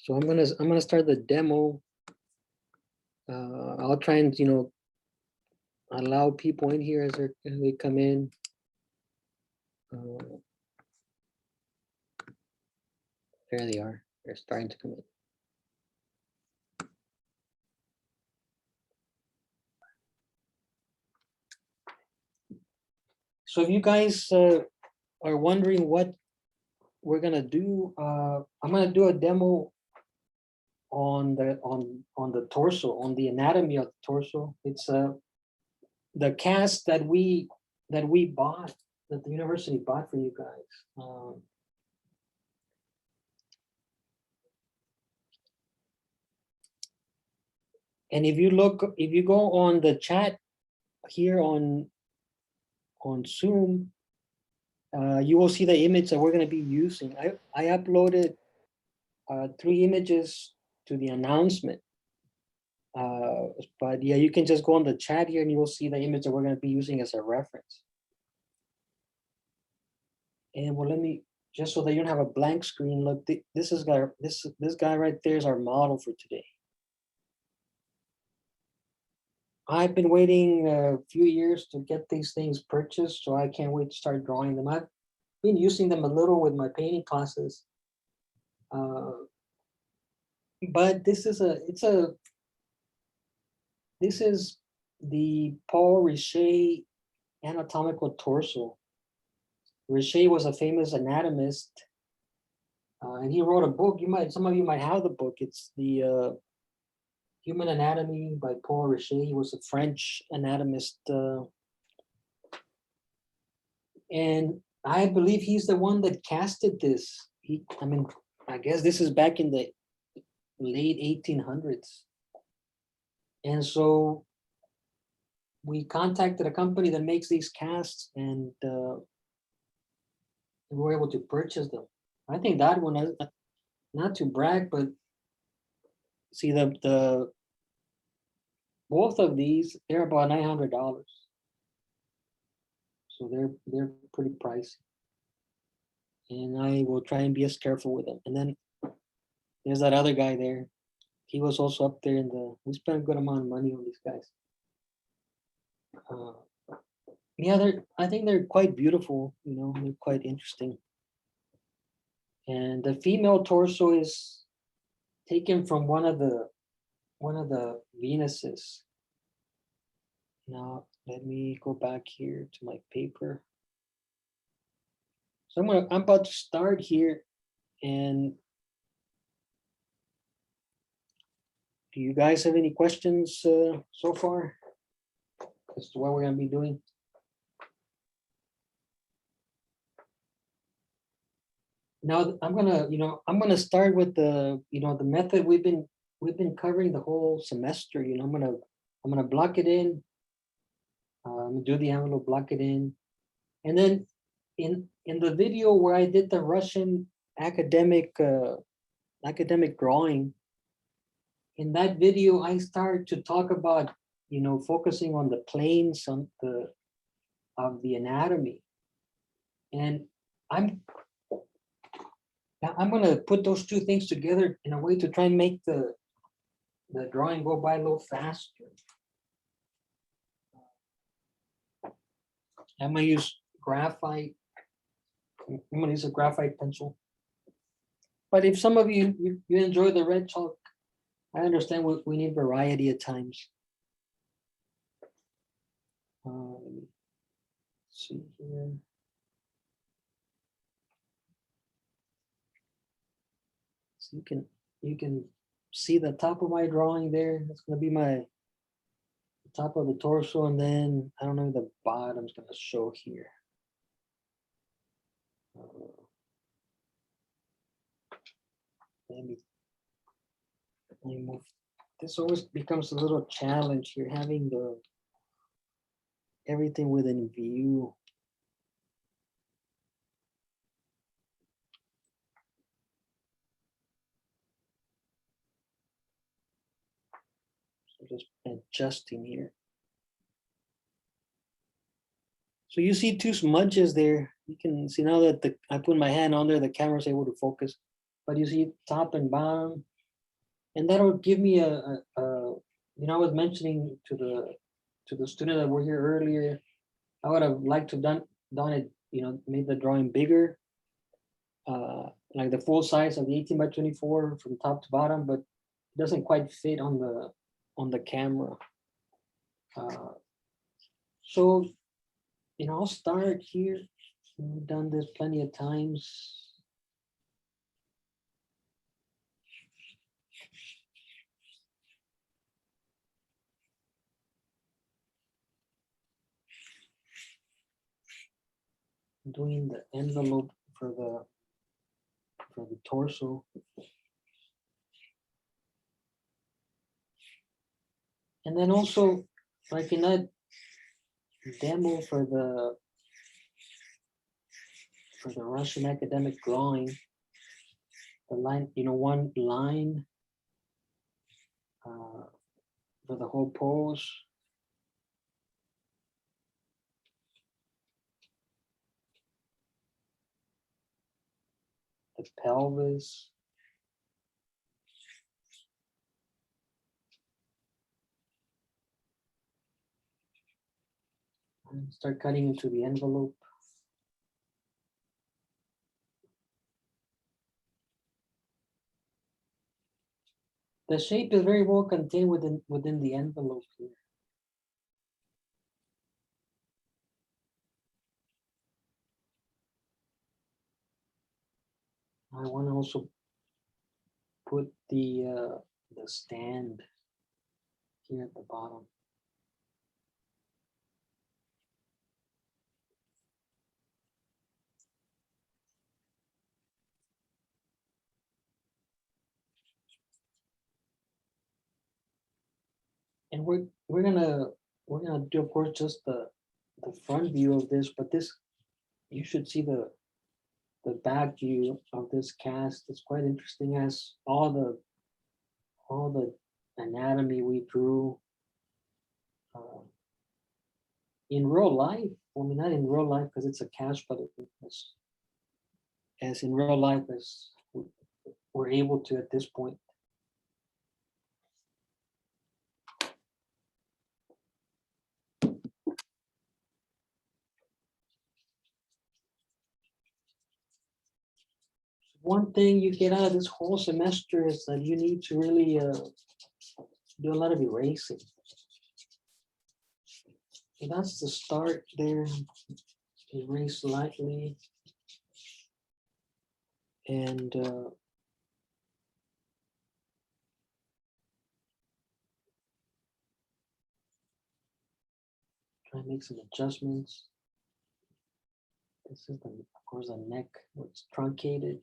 So I'm gonna start the demo. I'll try and allow people in here as they come in. There they are. They're starting to come in. So if you guys are wondering what we're gonna do, I'm gonna do a demo on the torso, on the anatomy of the torso. It's the cast that we bought, that the university bought for you guys. And if you go on the chat here on Zoom, you will see the image that we're going to be using. I uploaded 3 images to the announcement. But yeah, you can just go on the chat here and you will see the image that we're going to be using as a reference. And well, let me, just so that you don't have a blank screen, look, this guy right there is our model for today. I've been waiting a few years to get these things purchased, so I can't wait to start drawing them. I've been using them a little with my painting classes. But this is the Paul Ribcage anatomical torso. Ribcage was a famous anatomist, and he wrote a book. Some of you might have the book. It's the Human Anatomy by Paul Ribcage. He was a French anatomist, and I believe he's the one that casted this. I guess this is back in the late 1800s. And so we contacted a company that makes these casts, and we were able to purchase them. I think that one, not to brag, but see the both of these, they're about $900. So they're pretty pricey. And I will try and be as careful with them. And then there's that other guy there. He was also up there we spent a good amount of money on these guys. Yeah, I think they're quite beautiful, they're quite interesting. And the female torso is taken from one of the Venuses. Now let me go back here to my paper. So I'm about to start here, and do you guys have any questions so far as to what we're going to be doing? Now I'm gonna start with the method we've been covering the whole semester. I'm gonna block it in. Do the envelope, block it in, and then in the video where I did the Russian academic drawing, in that video I started to talk about focusing on the planes of the anatomy, and I'm going to put those two things together in a way to try and make the drawing go by a little faster. I'm going to use graphite. I'm going to use a graphite pencil. But if some of you enjoy the red chalk, I understand we need variety at times. Let me see here. So you can see the top of my drawing there. That's going to be the top of the torso, and then I don't know, the bottom's going to show here. Let me move. This always becomes a little challenge here, having everything within view. So just adjusting here. So you see 2 smudges there. You can see now that I put my hand on there, the camera's able to focus. But you see top and bottom. and that'll give me you know, I was mentioning to the student that were here earlier, I would have liked to done it, you know, made the drawing bigger, like the full size of the 18 by 24 from top to bottom, but it doesn't quite fit on the camera. So, you know, I'll start here. I've done this plenty of times. Doing the envelope for the torso. And then also, like in that demo for the Russian academic drawing, the line, you know, one line for the whole pose. The pelvis. And start cutting into the envelope. The shape is very well contained within the envelope here. I want to also put the stand here at the bottom. And we're gonna do, of course, just the front view of this, but this, you should see the back view of this cast. It's quite interesting, as all the anatomy we drew in real life. I mean, not in real life because it's a cast, but as in real life as we're able to at this point. One thing you get out of this whole semester is that you need to really do a lot of erasing. So that's the start there. Erase lightly. And try and make some adjustments. This is, of course, the neck where it's truncated.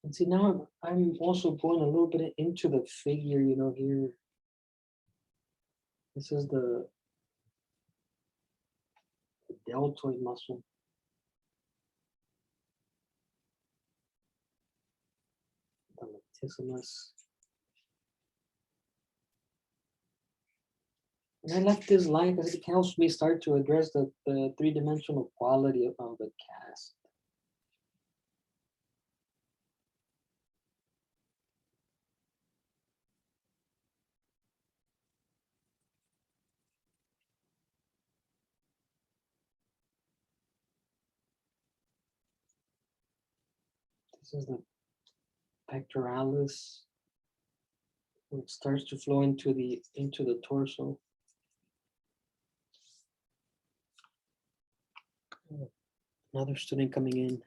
And see, now I'm also going a little bit into the figure, you know, here. This is the deltoid muscle. The latissimus. And I left this line because it helps me start to address the three-dimensional quality of the cast. This is the pectoralis. It starts to flow into the torso. Another student coming in.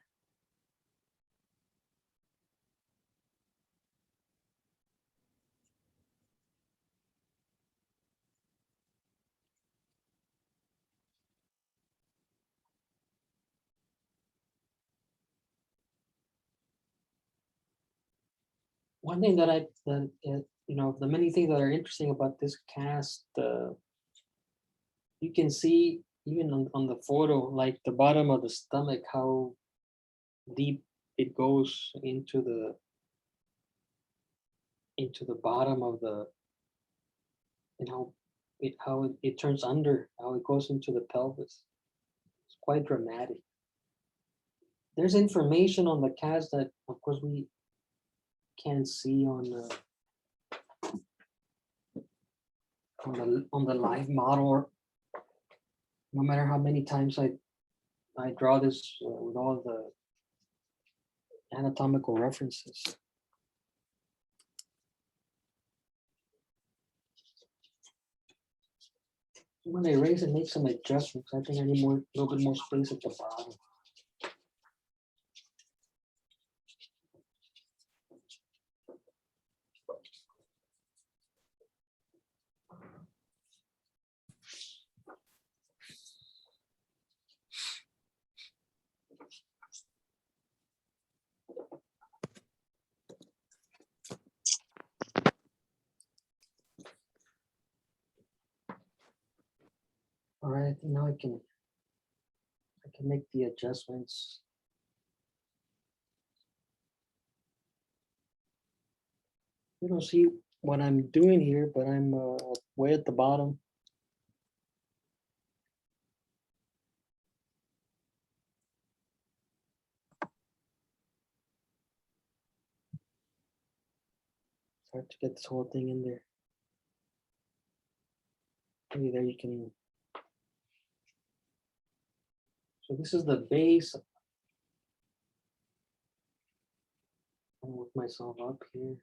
One thing that you know, the many things that are interesting about this cast, you can see even on the photo, like the bottom of the stomach, how deep it goes into into the bottom of the, and how it turns under, how it goes into the pelvis. It's quite dramatic. There's information on the cast that, of course, we can't see on the live model. Or no matter how many times I draw this with all the anatomical references. When I raise and make some adjustments, I think I need a little bit more space at the bottom. All right, I think now I can make the adjustments. You don't see what I'm doing here, but I'm way at the bottom. It's hard to get this whole thing in there. Maybe there you can. So this is the base. I'll work myself up here.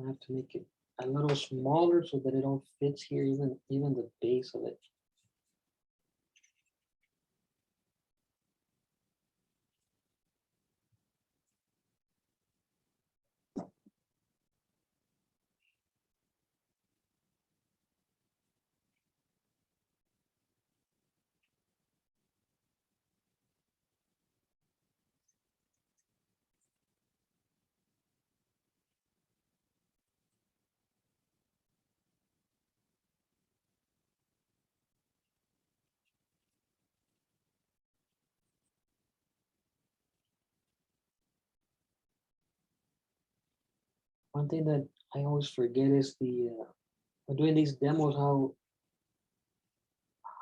I have to make it a little smaller so that it all fits here, even the base of it. One thing that I always forget is when doing these demos,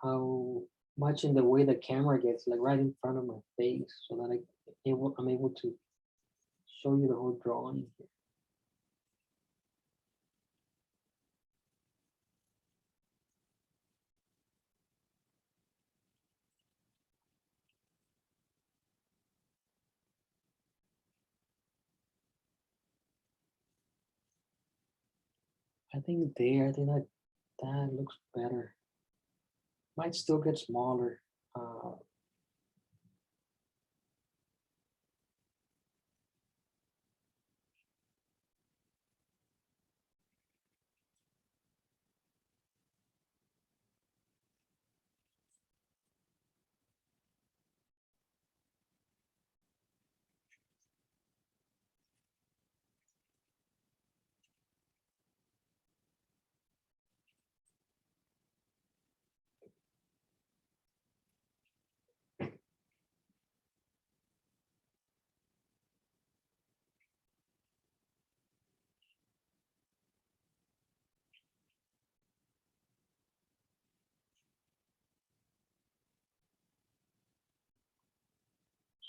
how much in the way the camera gets, like right in front of my face, so that I'm able to show you the whole drawing. I think that looks better. Might still get smaller.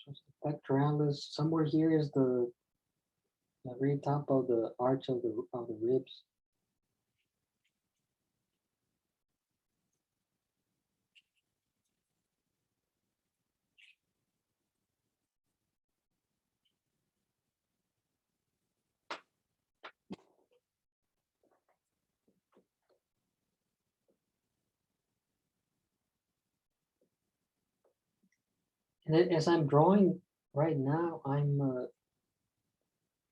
So it's the pectoralis. Somewhere here is the very top of the arch of the ribs. And as I'm drawing right now, I'm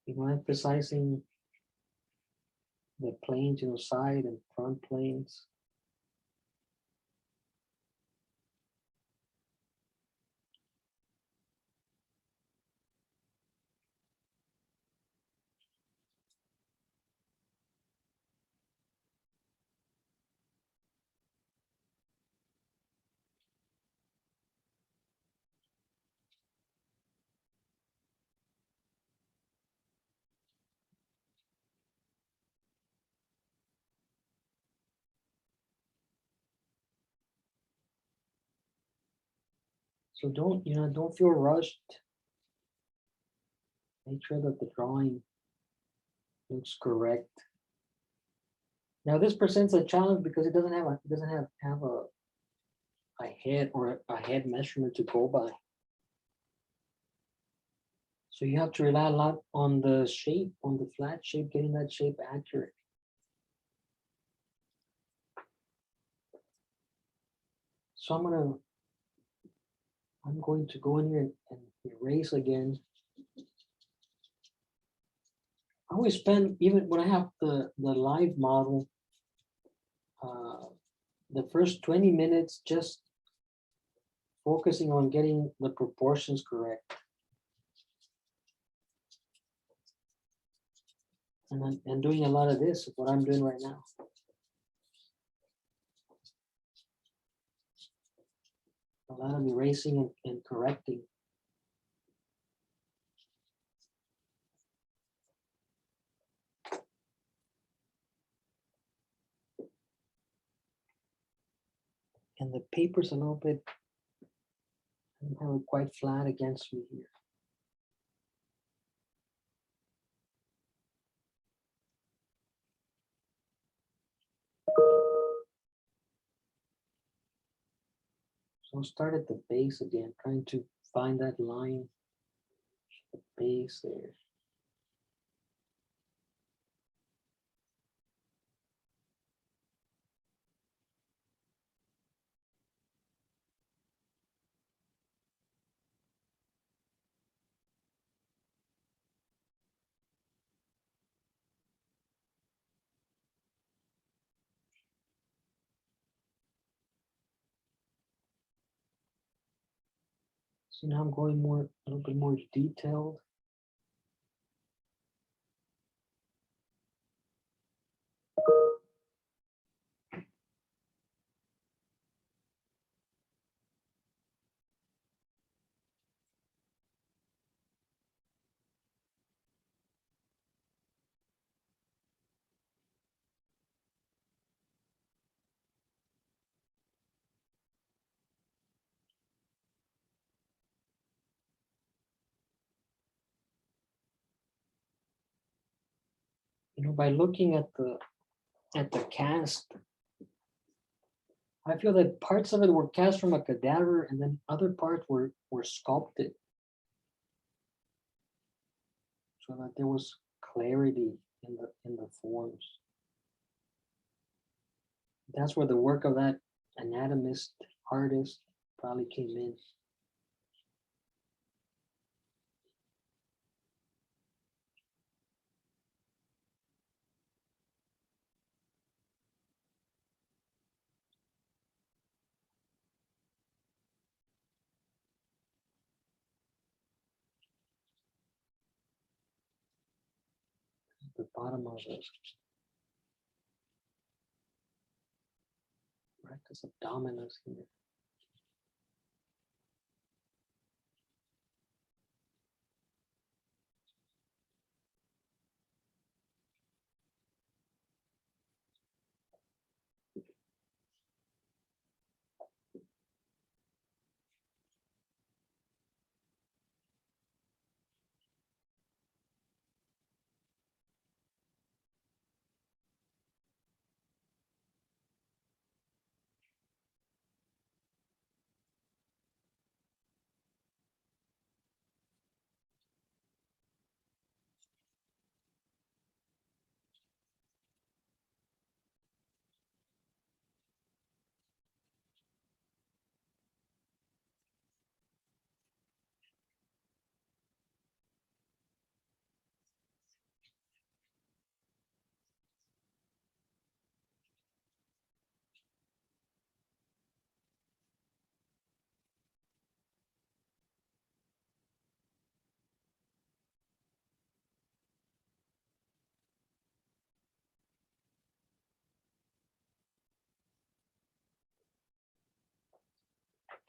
emphasizing the planes, you know, side and front planes. So don't, you know, don't feel rushed. Make sure that the drawing looks correct. Now this presents a challenge because it doesn't have a head or a head measurement to go by. So you have to rely a lot on the shape, on the flat shape, getting that shape accurate. So I'm going to go in here and erase again. I always spend, even when I have the live model, the first 20 minutes just focusing on getting the proportions correct. And doing a lot of this, what I'm doing right now. A lot of erasing and correcting. And the paper's a little bit, I don't have it quite flat against me here. So I'll start at the base again, trying to find that line, the base there. So now I'm going a little bit more detailed. You know, by looking at the cast, I feel that parts of it were cast from a cadaver and then other parts were sculpted. So that there was clarity in the forms. That's where the work of that anatomist, artist probably came in. The bottom of the rectus abdominis here.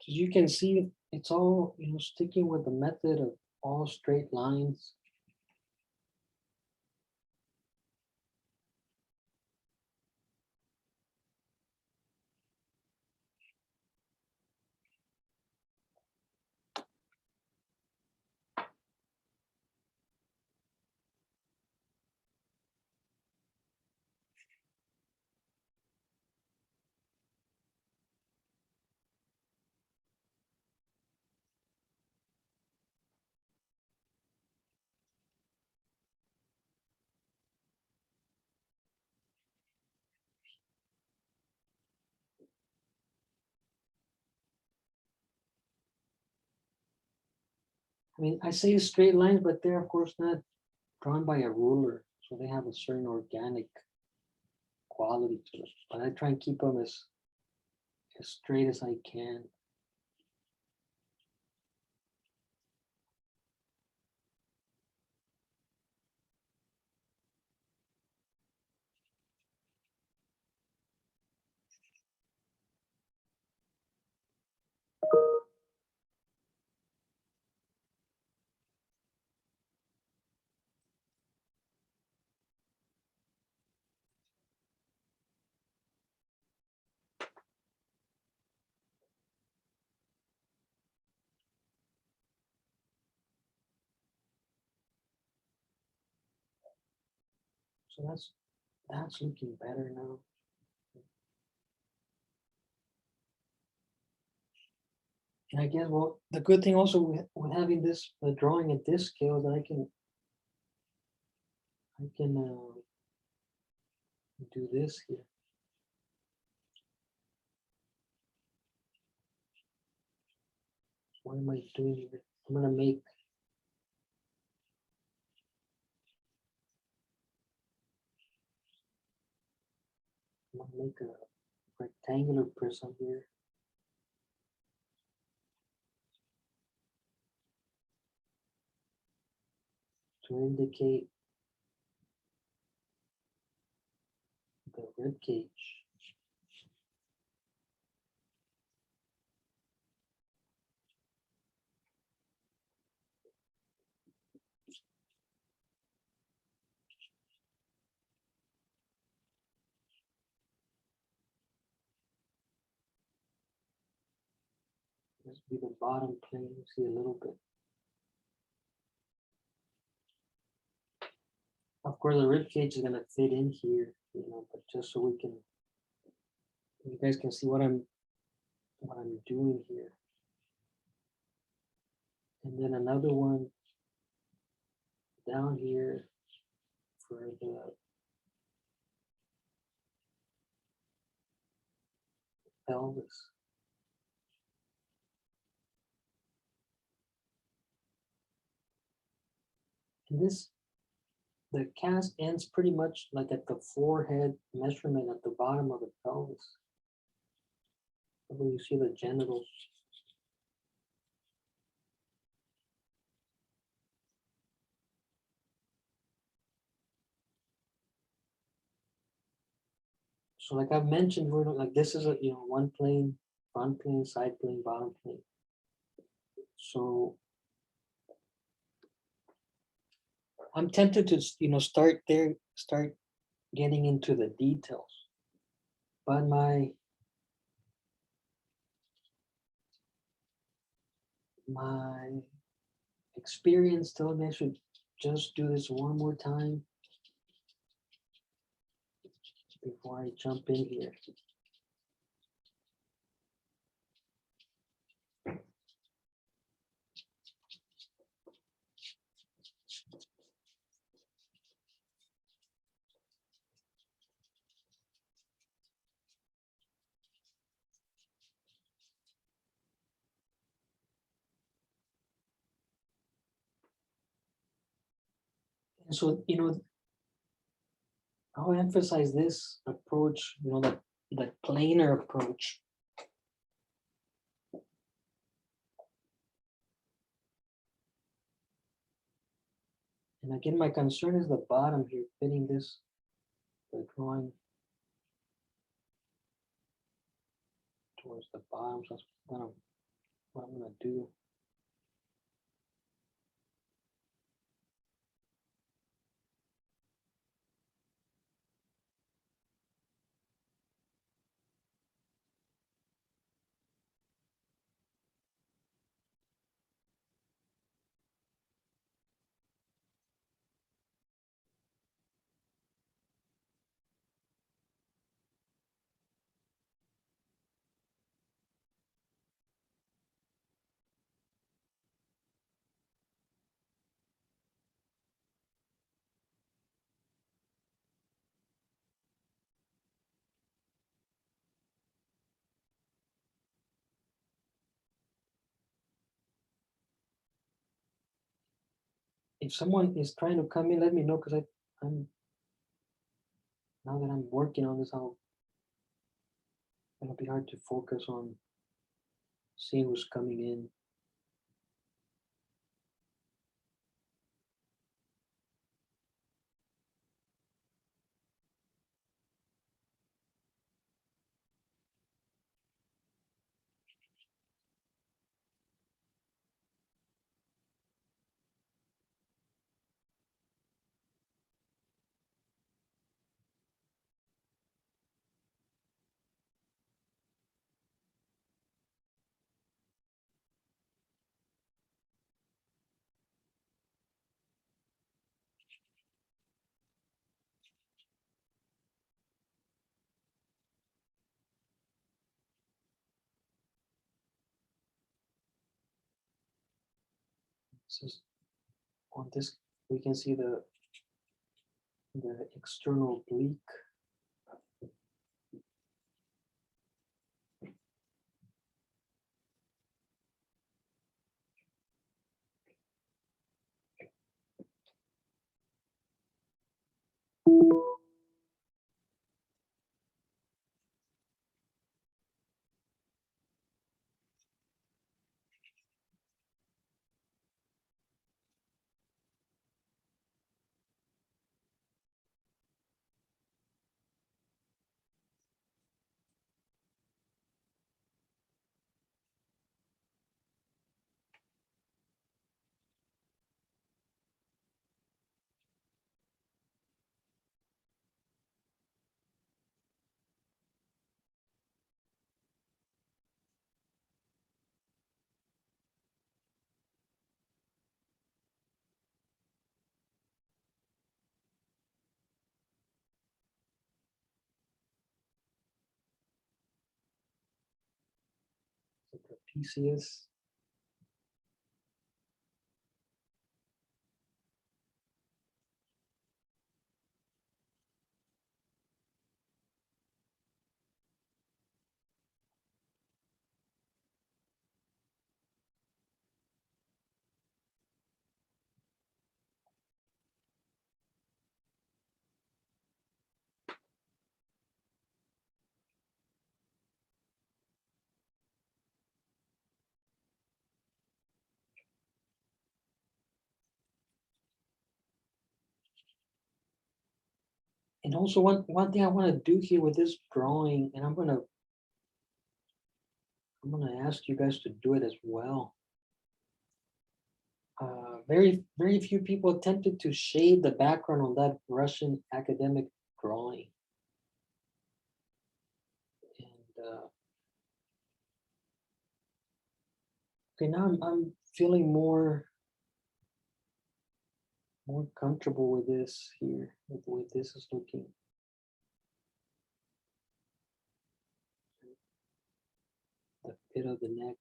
As you can see, it's all, sticking with the method of all straight lines. I mean, I say straight lines, but they're of course not drawn by a ruler, so they have a certain organic quality to it. But I try and keep them as straight as I can. So that's looking better now. And I guess, well, the good thing also with having this the drawing at this scale, that I can do this here. What am I doing here? I'm gonna make a rectangular prism here. To indicate the rib cage. This will be the bottom plane. You see a little bit. Of course, the rib cage is gonna fit in here, but just so you guys can see what I'm doing here. And then another one down here for the pelvis. And the cast ends pretty much like at the forehead measurement at the bottom of the pelvis. When you see the genitals. So like I've mentioned, we're like this is a one plane, front plane, side plane, bottom plane. So I'm tempted to start getting into the details. But my experience tells me I should just do this one more time before I jump in here. And so, I'll emphasize this approach, that planar approach. And again, my concern is the bottom here, fitting the drawing towards the bottom. So I'm gonna what I'm gonna do. If someone is trying to come in, let me know because I'm now that I'm working on this, it'll be hard to focus on seeing who's coming in. This is on this. We can see the external oblique. The trapezius. And also one thing I want to do here with this drawing, and I'm gonna ask you guys to do it as well. Very few people attempted to shade the background on that Russian academic drawing. And okay, now I'm feeling more comfortable with this here, with the way this is looking. The pit of the neck.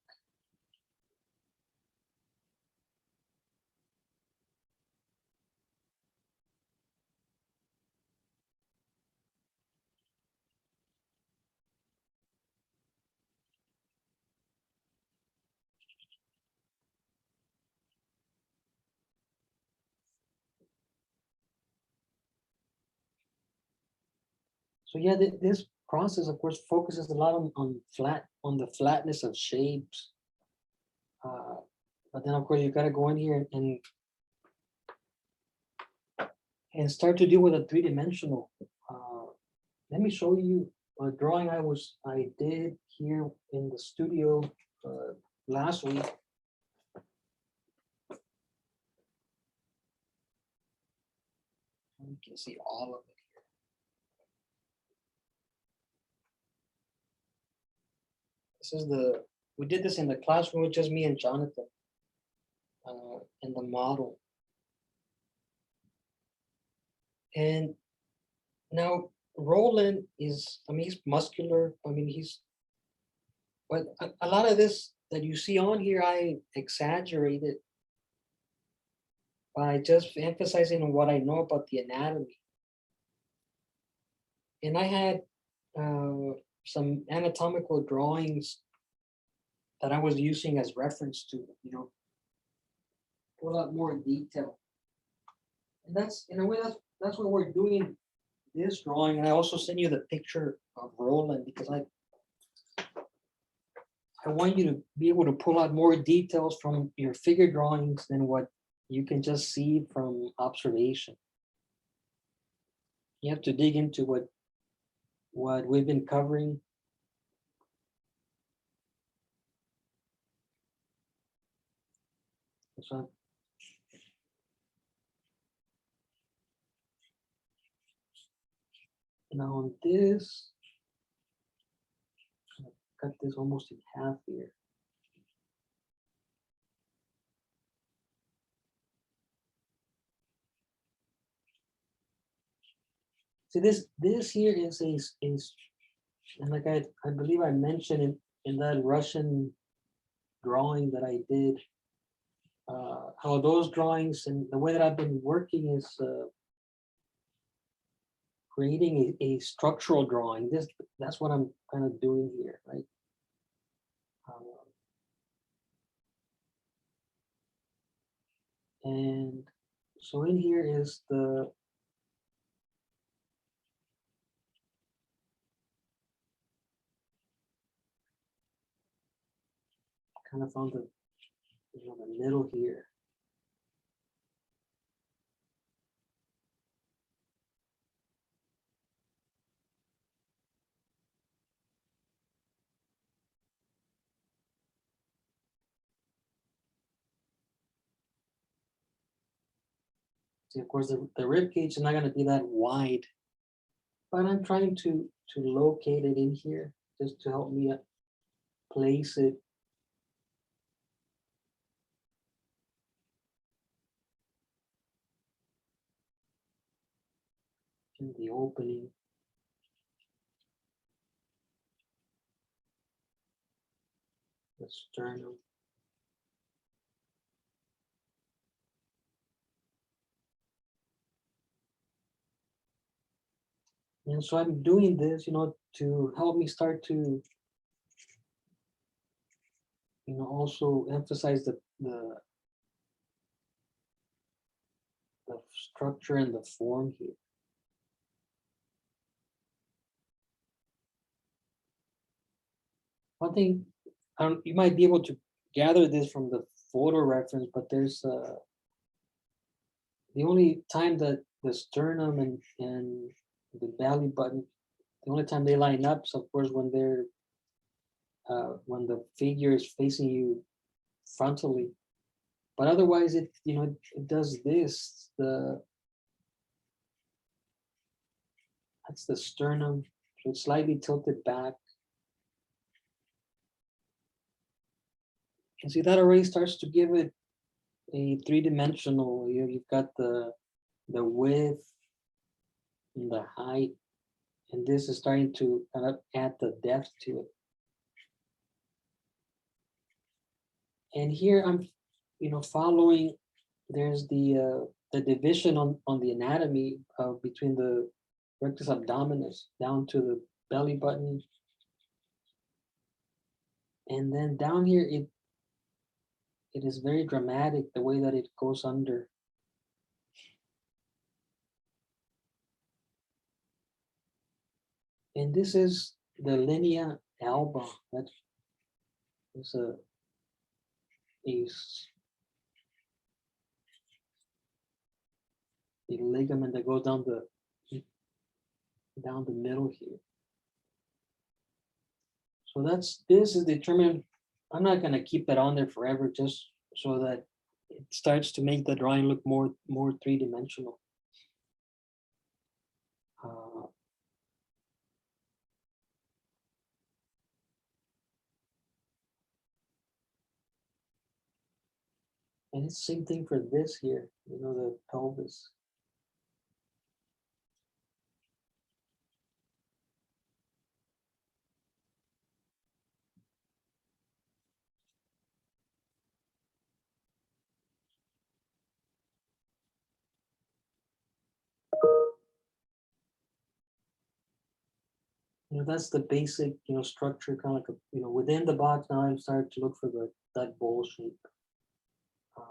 So yeah, this process, of course, focuses a lot on the flatness of shapes. But then, of course, you got to go in here and start to deal with a three-dimensional. Let me show you a drawing I did here in the studio last week. You can see all of it here. This is we did this in the classroom with just me and Jonathan in the model. And now Roland is, I mean, he's muscular. I mean, but a lot of this that you see on here, I exaggerated by just emphasizing on what I know about the anatomy. And I had some anatomical drawings that I was using as reference to, pull out more detail. And that's, in a way, that's what we're doing this drawing. And I also send you the picture of Roland because I want you to be able to pull out more details from your figure drawings than what you can just see from observation. You have to dig into what we've been covering. So, now on this, I'm gonna cut this almost in half here. See, this here is and like I believe I mentioned in that Russian drawing that I did, how those drawings and the way that I've been working is creating a structural drawing. That's what I'm kind of doing here, right? And so in here is kind of on the middle here. See, of course, the rib cage is not going to be that wide, but I'm trying to locate it in here just to help me place it. In the opening. The sternum. And so I'm doing this, to help me start to, also emphasize the structure and the form here. One thing, you might be able to gather this from the photo reference, but there's the only time that the sternum and the belly button, the only time they line up is of course when they're when the figure is facing you frontally. But otherwise, it does this. That's the sternum, so it's slightly tilted back. And see, that already starts to give it a three-dimensional. You've got the width and the height, and this is starting to kind of add the depth to it. And here I'm, following. There's the division on the anatomy between the rectus abdominis down to the belly button, and then down here it is very dramatic the way that it goes under. And this is the linea alba. That is a ligament that goes down the middle here. So this is determined I'm not gonna keep it on there forever just so that it starts to make the drawing look more three-dimensional. Uh, and it's the same thing for this here, you know, the pelvis. You know, that's the basic, you know, structure, kind of like a, you know, within the box. Now I'm starting to look for that bowl shape. Uh,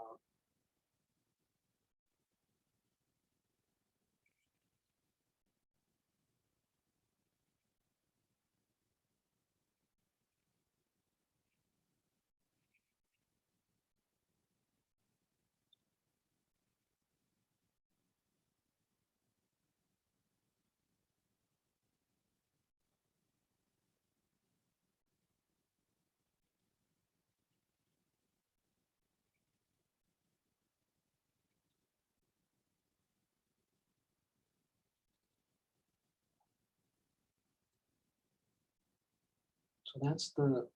so that's the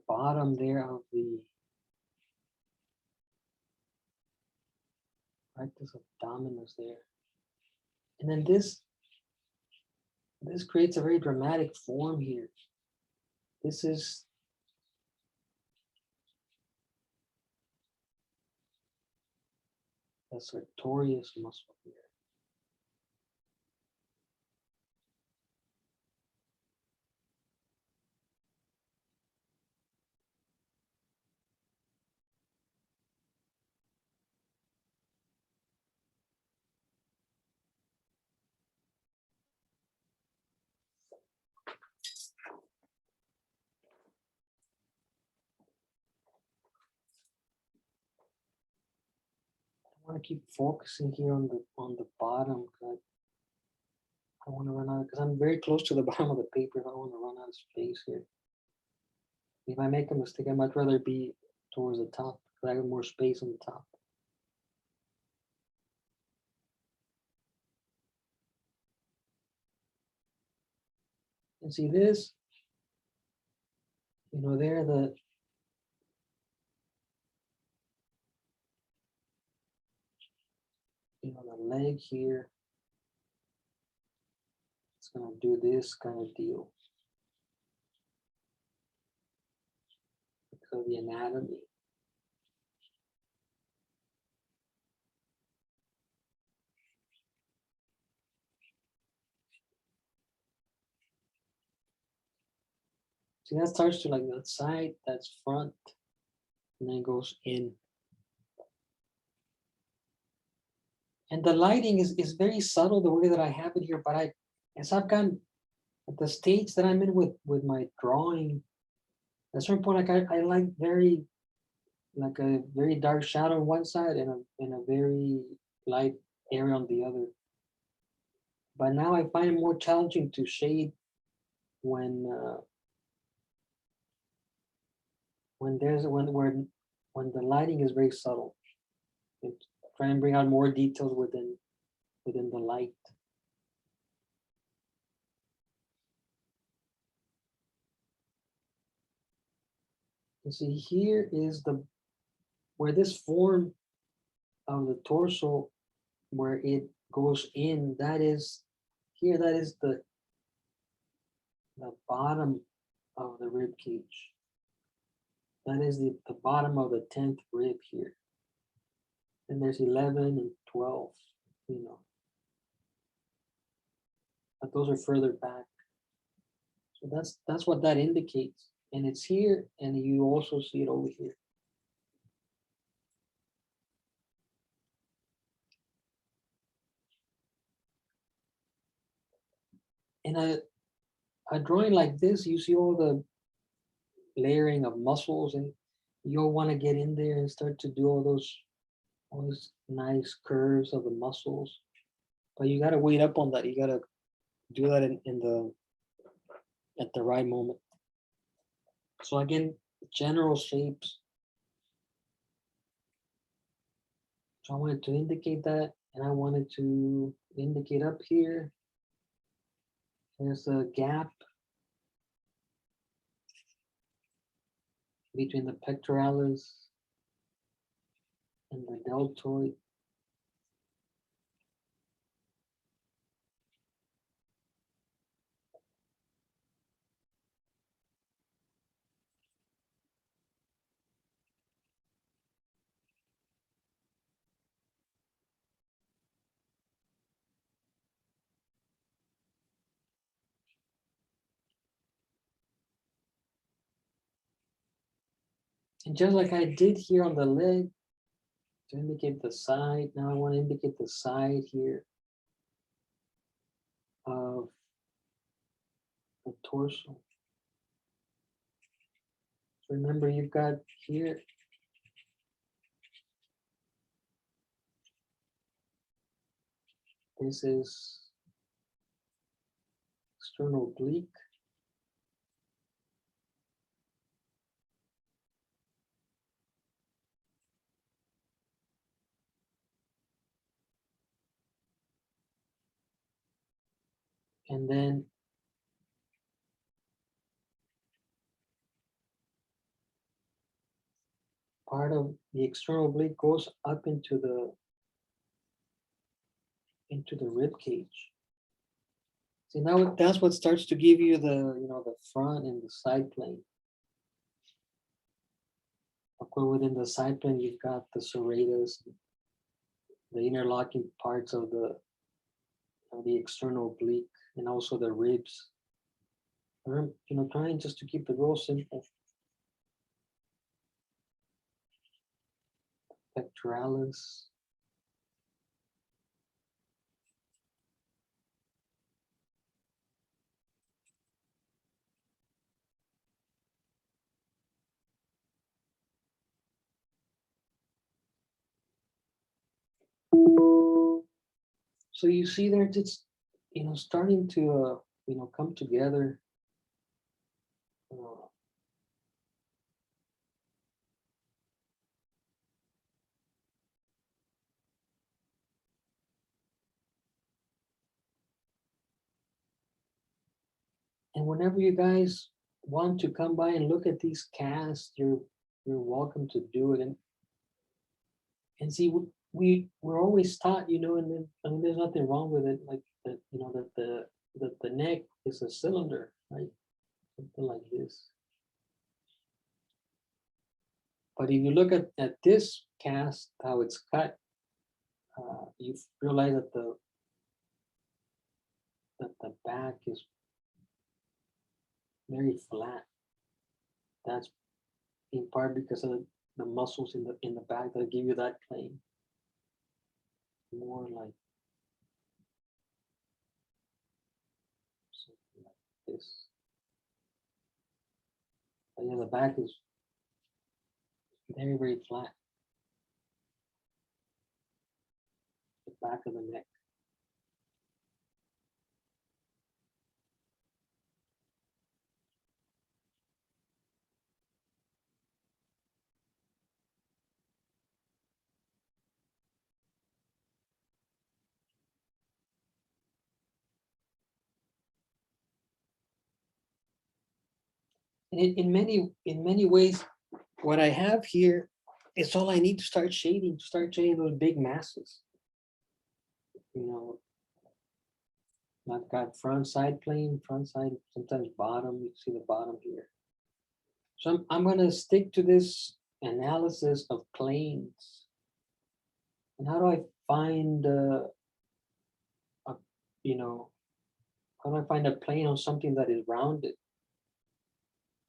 bottom there of the rectus abdominis there, and then this creates a very dramatic form here. This is the sartorius muscle here. I want to keep focusing here on the bottom because I want to run out because I'm very close to the bottom of the paper. I don't want to run out of space here. If I make a mistake, I'd much rather be towards the top because I have more space on the top. And see this, you know, there you know, the leg here. It's gonna do this kind of deal because of the anatomy. See, that starts to like that side, that's front, and then goes in. And the lighting is very subtle the way that I have it here, but as I've gotten at the stage that I'm in with my drawing, at a certain point, like I like like a very dark shadow on one side and a very light area on the other. But now I find it more challenging to shade when when there's when the lighting is very subtle. And try and bring out more details within the light. You see, here is where this form of the torso, where it goes in, that is here, that is the bottom of the rib cage. That is the bottom of the 10th rib here. And there's 11 and 12, you know. But those are further back. So that's what that indicates. And it's here, and you also see it over here. And a drawing like this, you see all the layering of muscles, and you'll want to get in there and start to do all those nice curves of the muscles. But you gotta wait up on that. You gotta do that in the at the right moment. So again, general shapes. So I wanted to indicate that, and I wanted to indicate up here. There's a gap between the pectoralis and the deltoid. And just like I did here on the leg, to indicate the side, now I want to indicate the side here of the torso. So remember, you've got here, this is external oblique. And then part of the external oblique goes up into the rib cage. See, now that's what starts to give you the, you know, the front and the side plane. Of course, within the side plane, you've got the serratus, the interlocking parts of the external oblique, and also the ribs. You know, trying just to keep it real simple. Pectoralis. So you see there, it's, you know, starting to you know, come together. Uh, and whenever you guys want to come by and look at these casts, you're welcome to do it. And see, we're always taught, you know, and then, I mean, there's nothing wrong with it, like that, you know, that the neck is a cylinder, right? Something like this. But if you look at this cast, how it's cut, you realize that the back is very flat. That's in part because of the muscles in the back that give you that plane. More like something like this. But yeah, the back is very, very flat. The back of the neck. And in many ways, what I have here is all I need to start shading those big masses. You know, I've got front side plane, front side, sometimes bottom. You see the bottom here. So I'm going to stick to this analysis of planes. And how do I find, you know, how do I find a plane on something that is rounded?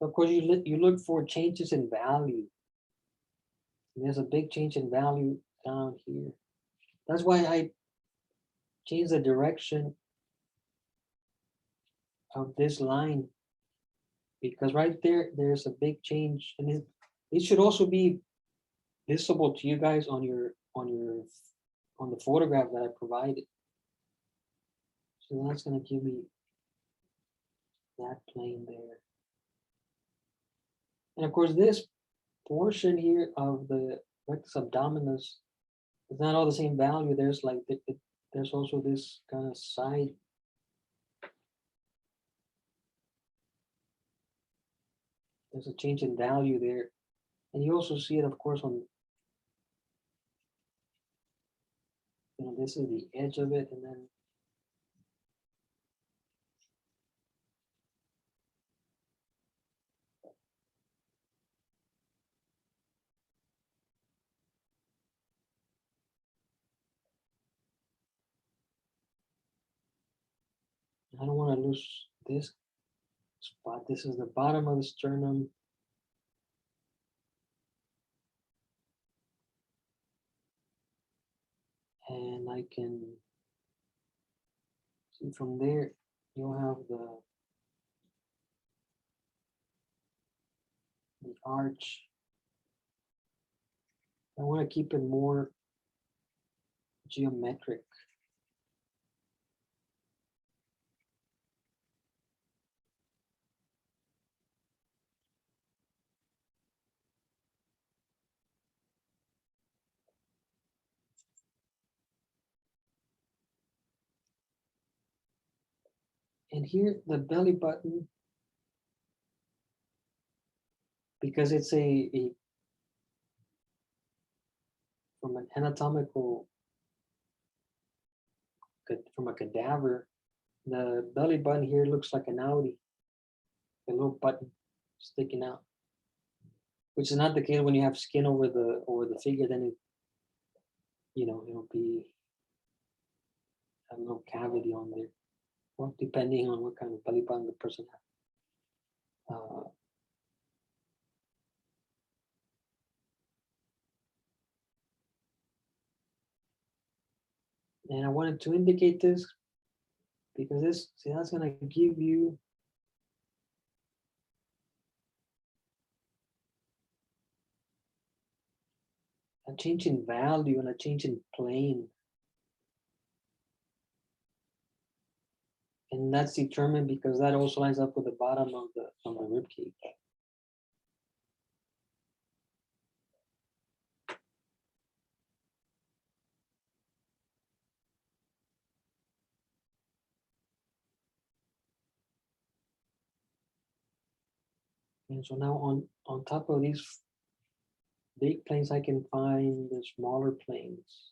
Of course, you look for changes in value. And there's a big change in value down here. That's why I changed the direction of this line, because right there, there's a big change, and it should also be visible to you guys on the photograph that I provided. So that's going to give me that plane there. And of course, this portion here of the rectus abdominis is not all the same value. There's like there's also this kind of side. There's a change in value there, and you also see it, of course, on this is the edge of it, and then I don't want to lose this spot. This is the bottom of the sternum. And I can see from there, you'll have the arch. I want to keep it more geometric. And here, the belly button, because it's a from an anatomical, from a cadaver, the belly button here looks like an Audi, a little button sticking out, which is not the case when you have skin over the figure. Then it'll be a little cavity on there. Well, depending on what kind of belly button the person has. And I wanted to indicate this because that's going to give you a change in value and a change in plane. And that's determined because that also lines up with the bottom of the rib cage. And so now on top of these big planes, I can find the smaller planes.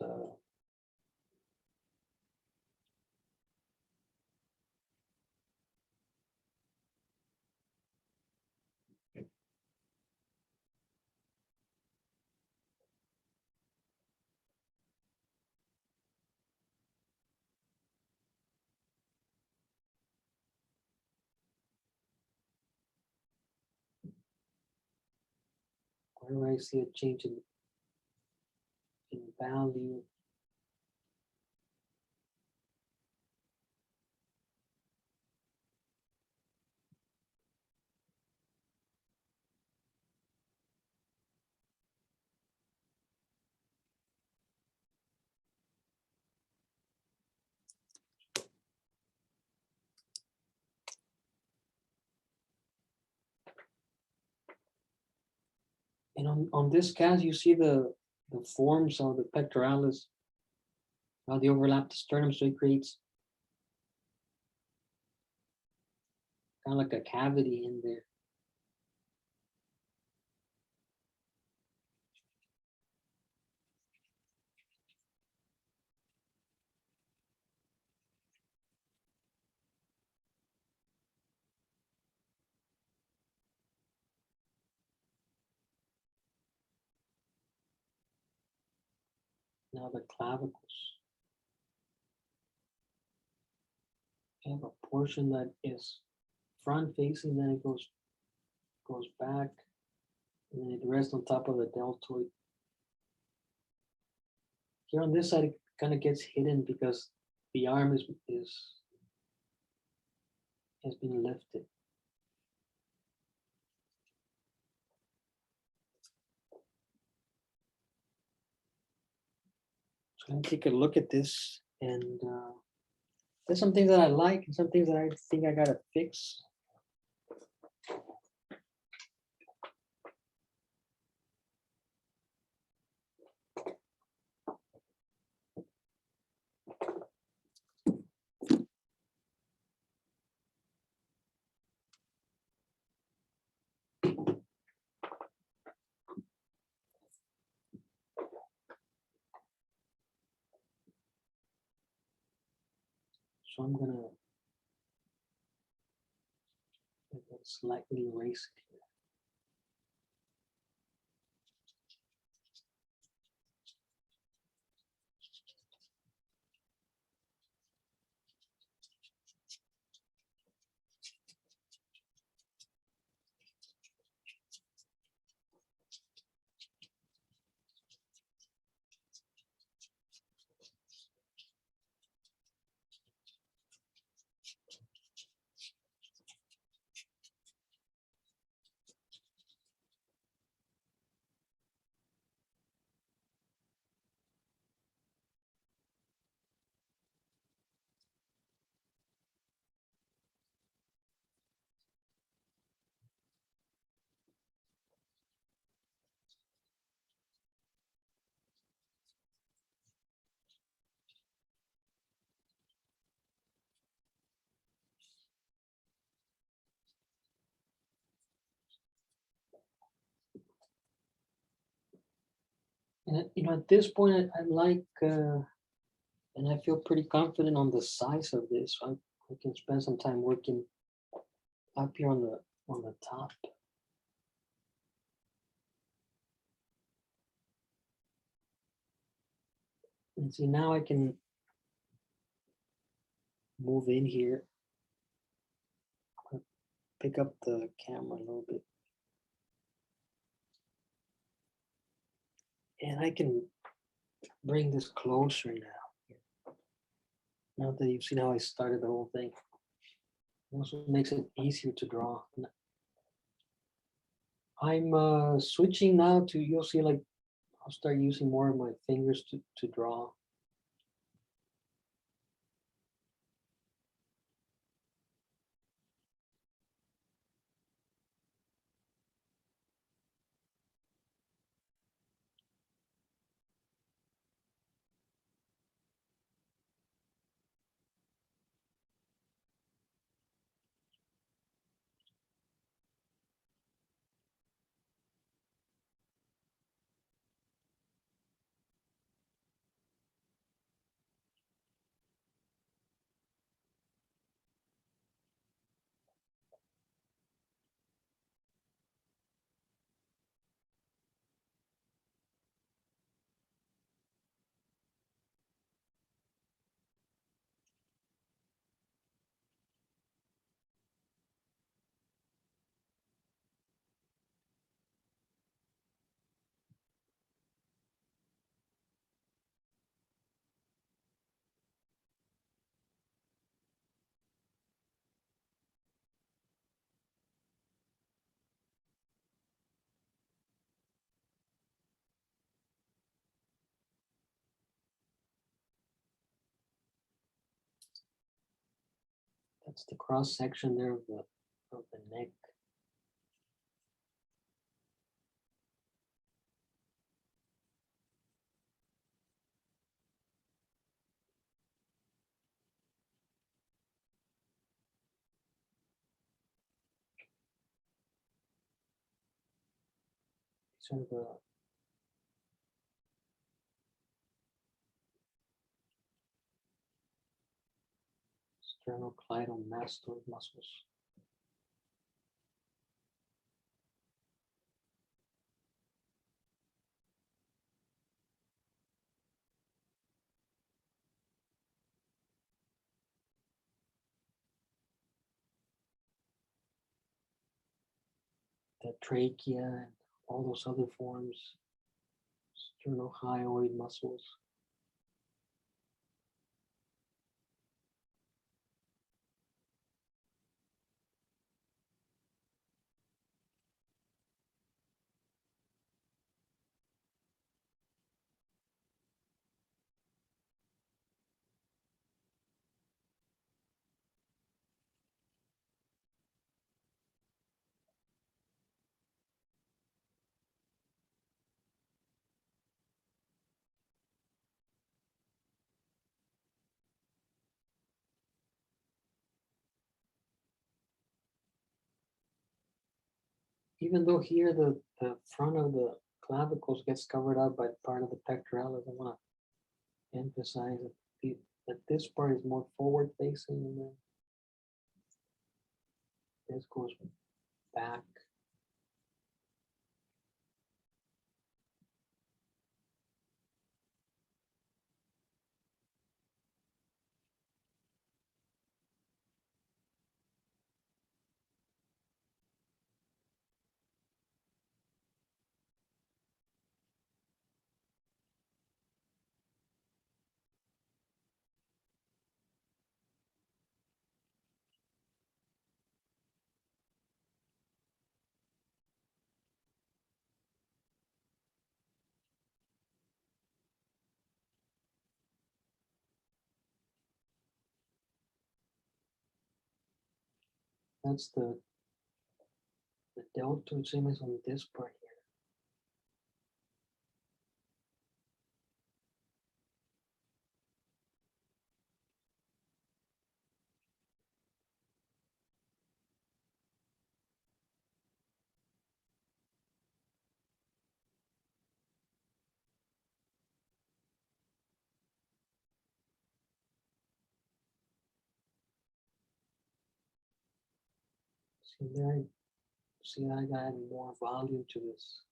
Where do I see a change in value? And on this cast, you see the forms of the pectoralis, how they overlap the sternum, so it creates kind of like a cavity in there. Now the clavicles. You have a portion that is front facing, then it goes back, and then it rests on top of the deltoid. Here on this side, it kind of gets hidden because the arm has been lifted. So let me take a look at this, and there's some things that I like and some things that I think I gotta fix. So I'm gonna slightly erase it here. And at this point, I like, and I feel pretty confident on the size of this. I can spend some time working up here on the top. And see, now I can move in here, pick up the camera a little bit. And I can bring this closer now. Now that you've seen how I started the whole thing. It also makes it easier to draw. I'm switching now to, you'll see, like, I'll start using more of my fingers to draw. That's the cross section there of the neck. These are the sternocleidomastoid muscles. The trachea and all those other forms, sternohyoid muscles. Even though here the front of the clavicles gets covered up by part of the pectoralis, I want to emphasize that that this part is more forward facing, and then this goes back. That's the deltoid, same as on this part here. See there, see I got more volume to this.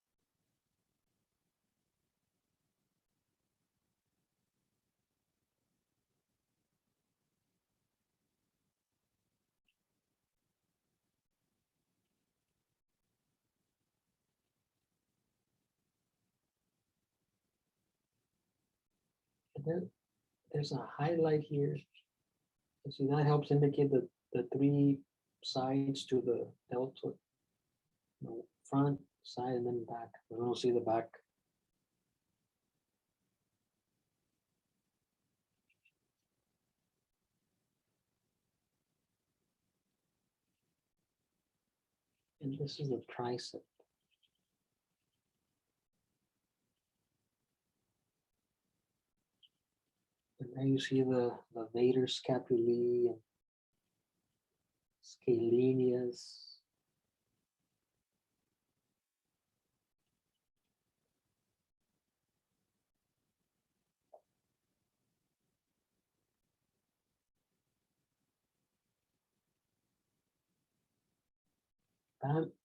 And then there's a highlight here. You see that helps indicate the three sides to the deltoid. Front, side, and then back. We don't see the back. And this is the tricep. And there you see the levator scapulae and scalenius.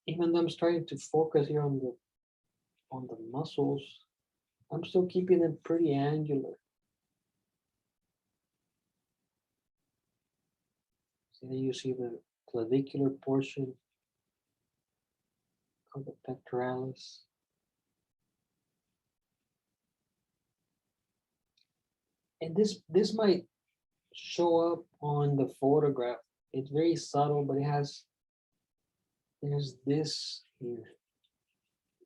Even though I'm starting to focus here on the muscles, I'm still keeping them pretty angular. So then you see the clavicular portion of the pectoralis. And this might show up on the photograph. It's very subtle, but there's this here,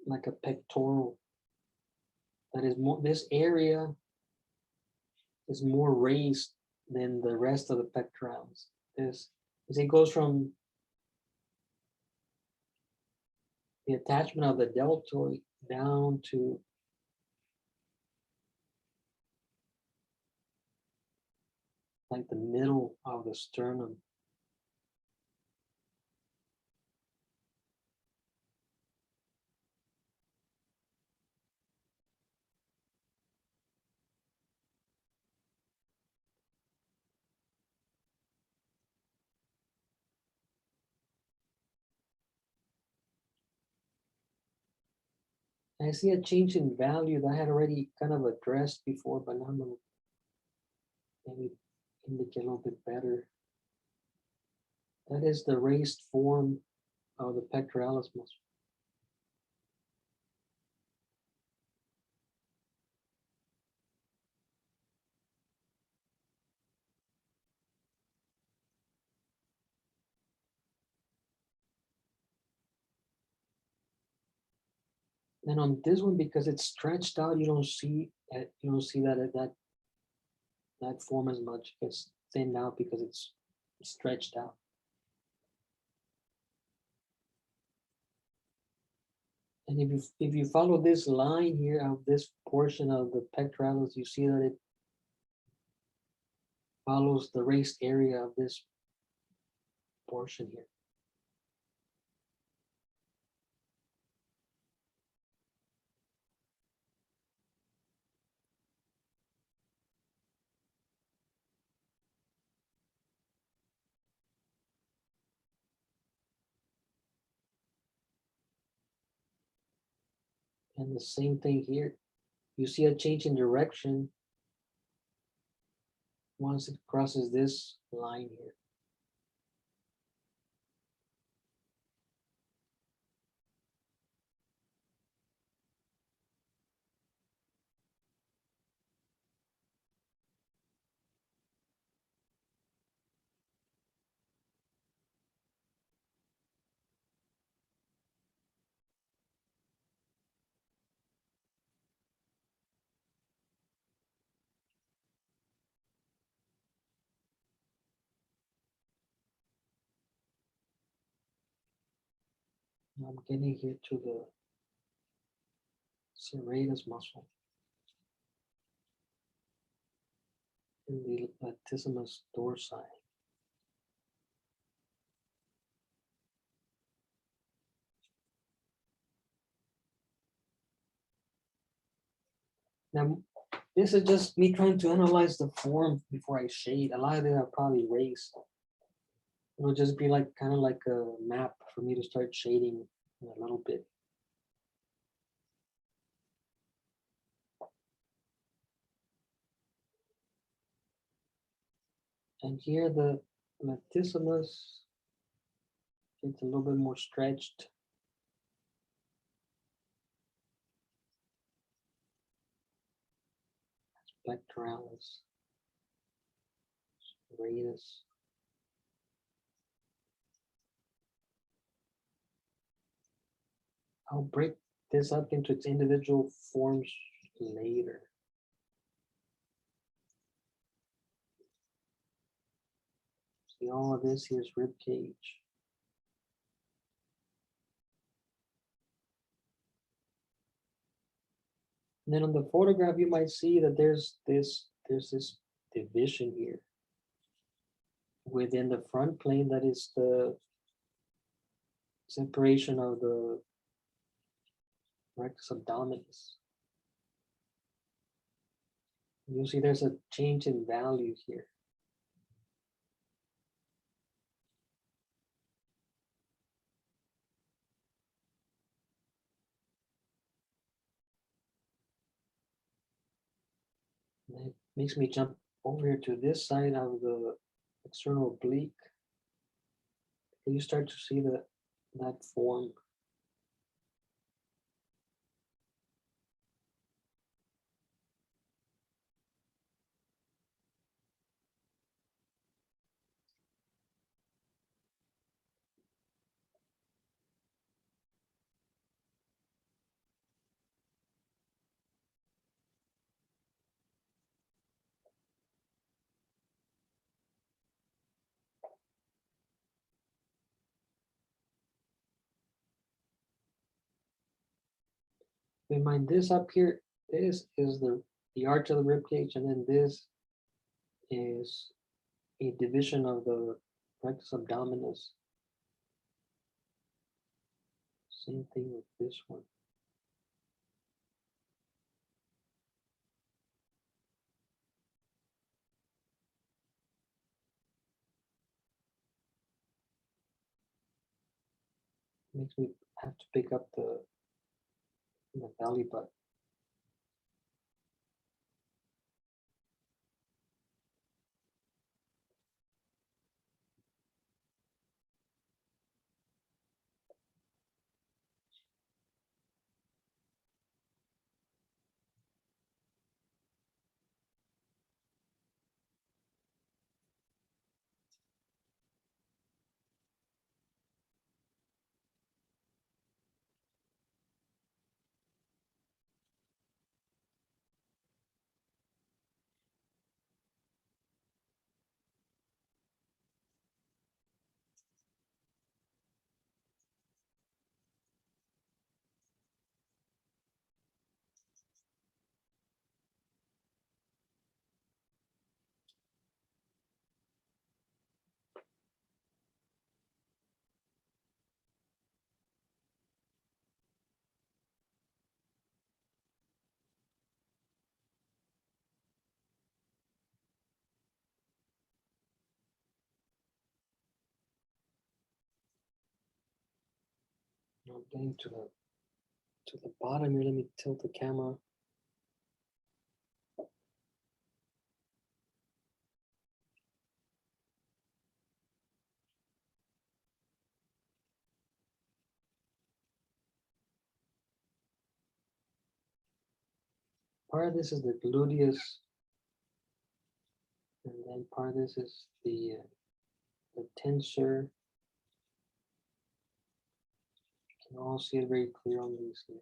like a pectoral. That is more, this area is more raised than the rest of the pectoralis. This, as it goes from the attachment of the deltoid down to like the middle of the sternum. I see a change in value that I had already kind of addressed before, but now I'm gonna maybe indicate a little bit better. That is the raised form of the pectoralis muscle. And on this one, because it's stretched out, you don't see that form as much. It's thinned out because it's stretched out. And if you follow this line here of this portion of the pectoralis, you see that it follows the raised area of this portion here. And the same thing here. You see a change in direction once it crosses this line here. I'm getting here to the serratus muscle in the latissimus dorsi. Now, this is just me trying to analyze the form before I shade. A lot of it I'll probably erase. It'll just be like kind of like a map for me to start shading in a little bit. And here the latissimus gets a little bit more stretched. Pectoralis, serratus. I'll break this up into its individual forms later. See, all of this here is rib cage. And then on the photograph, you might see that there's this division here within the front plane. That is the separation of the rectus abdominis. You'll see there's a change in value here. And it makes me jump over here to this side of the external oblique. You start to see that form. Remind this up here, this is the arch of the rib cage, and then this is a division of the rectus abdominis. Same thing with this one. Makes me have to pick up the belly button. I'm getting to to the bottom here. Let me tilt the camera. Part of this is the gluteus, and then part of this is the tensor. You can all see it very clear on these here.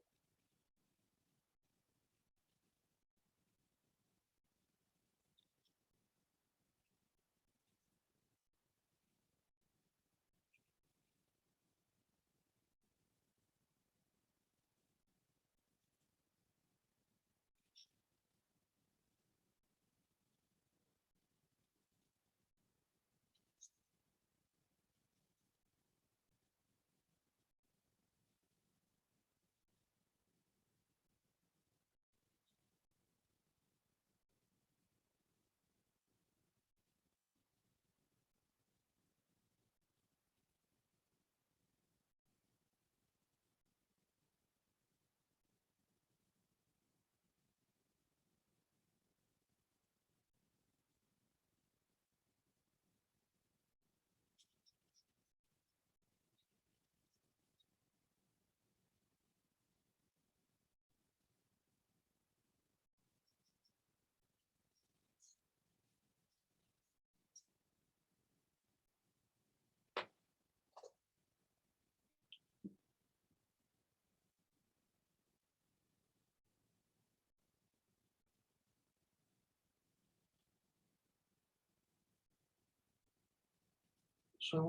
So I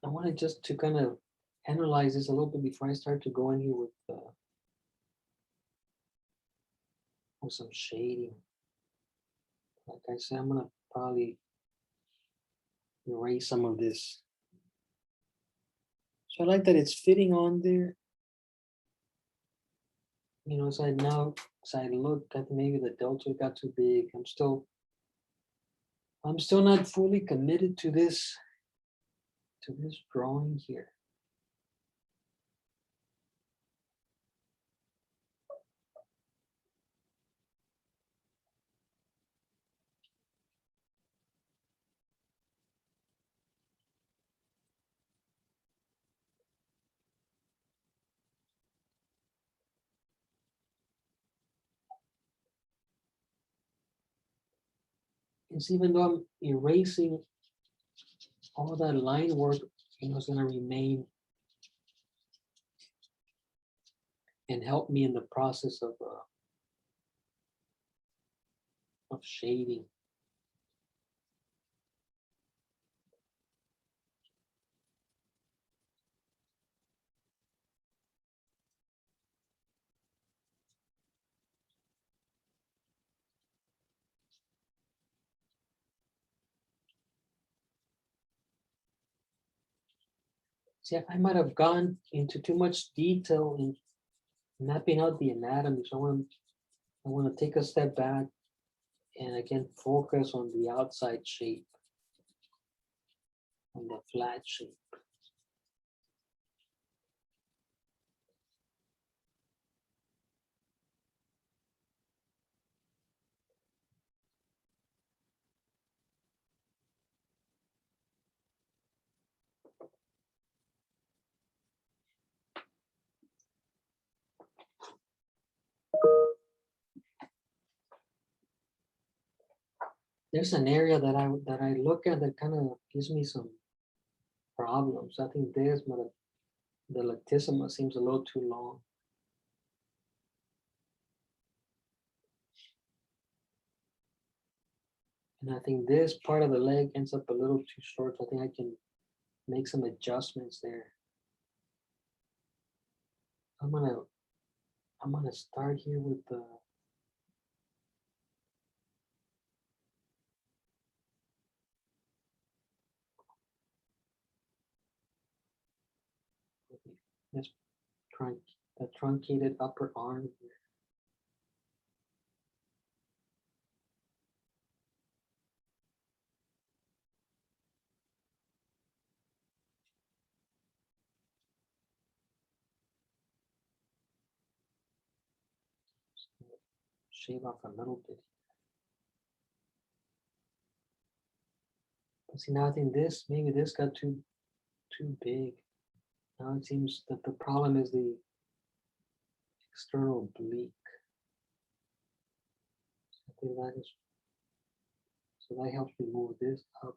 wanted just to kind of analyze this a little bit before I start to go in here with some shading. Like I said, I'm gonna probably erase some of this. So I like that it's fitting on there. You know, as I look at maybe the deltoid got too big. I'm still not fully committed to this drawing here. It's even though I'm erasing all that line work, you know, it's gonna remain and help me in the process of shading. See, I might have gone into too much detail in mapping out the anatomy. So I want to take a step back and again focus on the outside shape, on the flat shape. There's an area that I look at that kind of gives me some problems. I think the latissimus seems a little too long. And I think this part of the leg ends up a little too short. So I think I can make some adjustments there. I'm gonna start here with the this the truncated upper arm here. shave off a little bit. But see, now I think maybe this got too big. Now it seems that the problem is the external oblique. I think that is, so that helps me move this up.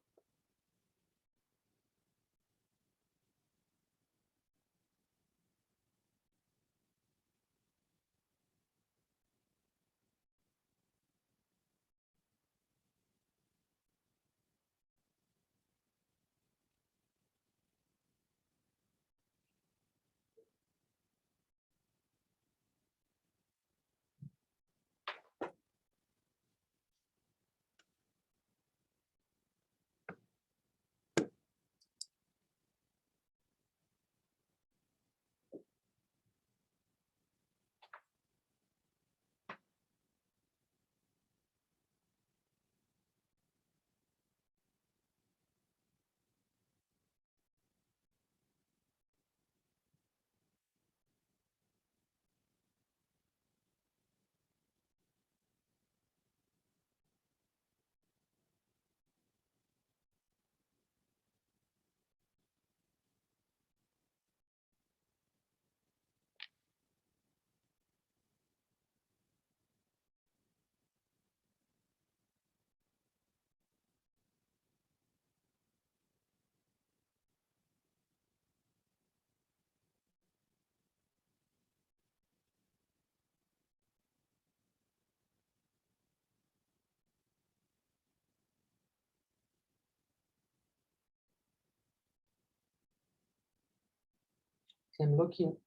I'm looking,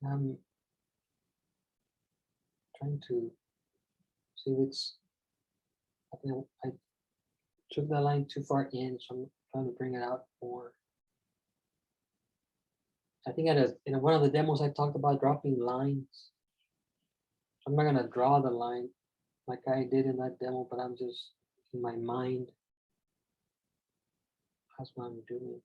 I'm trying to see if it's, I think I took that line too far in, so I'm trying to bring it out more. I think in one of the demos I talked about dropping lines. I'm not gonna draw the line like I did in that demo, but I'm just in my mind. That's what I'm doing.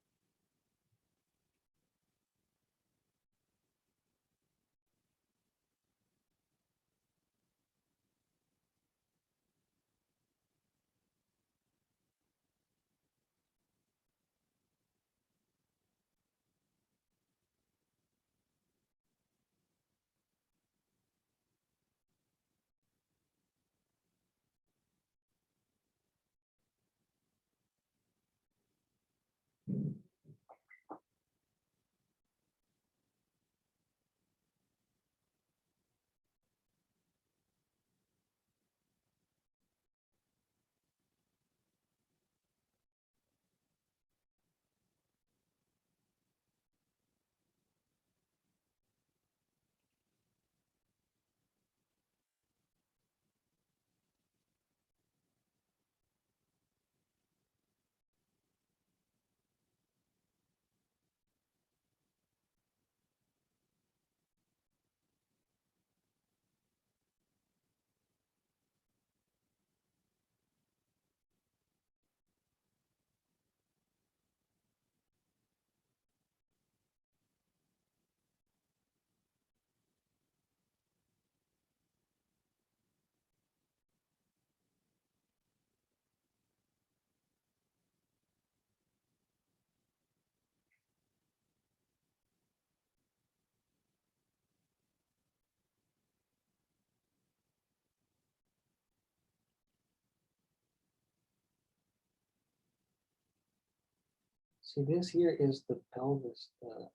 See, this here is the pelvis, the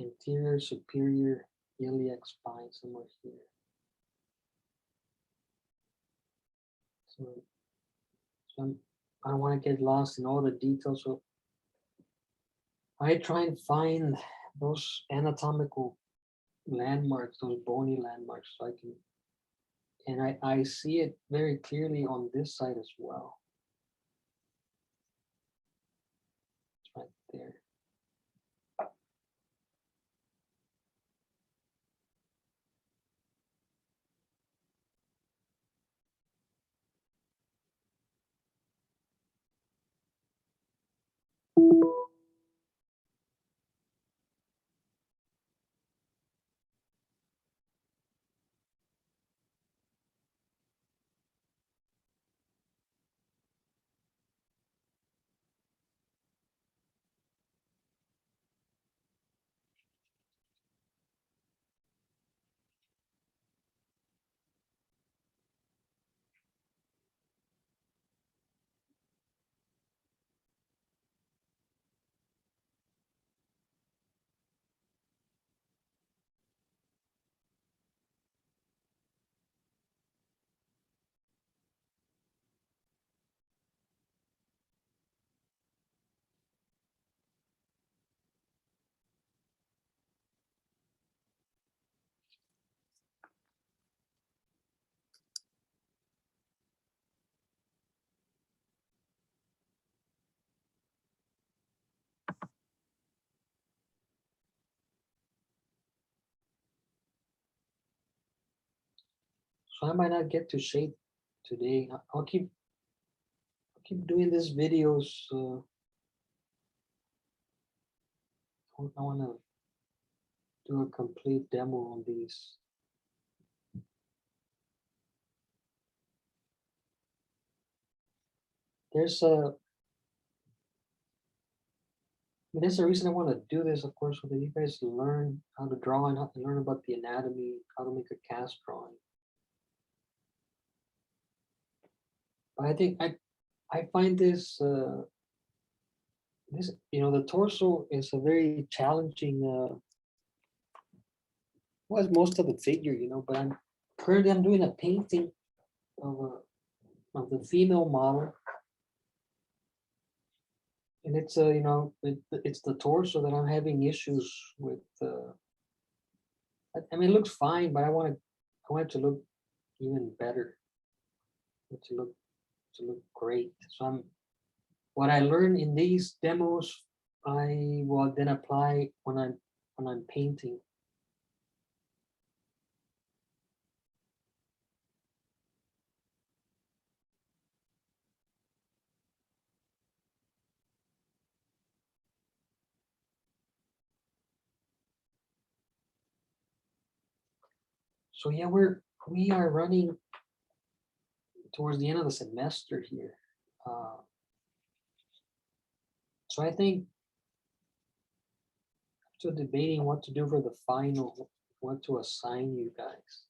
anterior superior iliac spine, somewhere here. So I don't want to get lost in all the details. So I try and find those anatomical landmarks, those bony landmarks, so I can, and I see it very clearly on this side as well. It's right there. So I might not get to shade today. I'll keep doing these videos. I want to do a complete demo on these. There's a there's a reason I want to do this, of course, so that you guys learn how to draw and how to learn about the anatomy, how to make a cast drawing. But I think I find this the torso is a very challenging well, it's most of the figure, but I'm doing a painting of the female model, and it's it's the torso that I'm having issues with. I mean, it looks fine, but I want it to look even better, to look great. So what I learn in these demos, I will then apply when I'm painting. So yeah, we are running towards the end of the semester here. Uh, so I think still debating what to do for the final, what to assign you guys.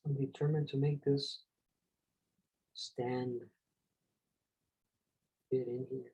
I'm determined to make this stand fit in here.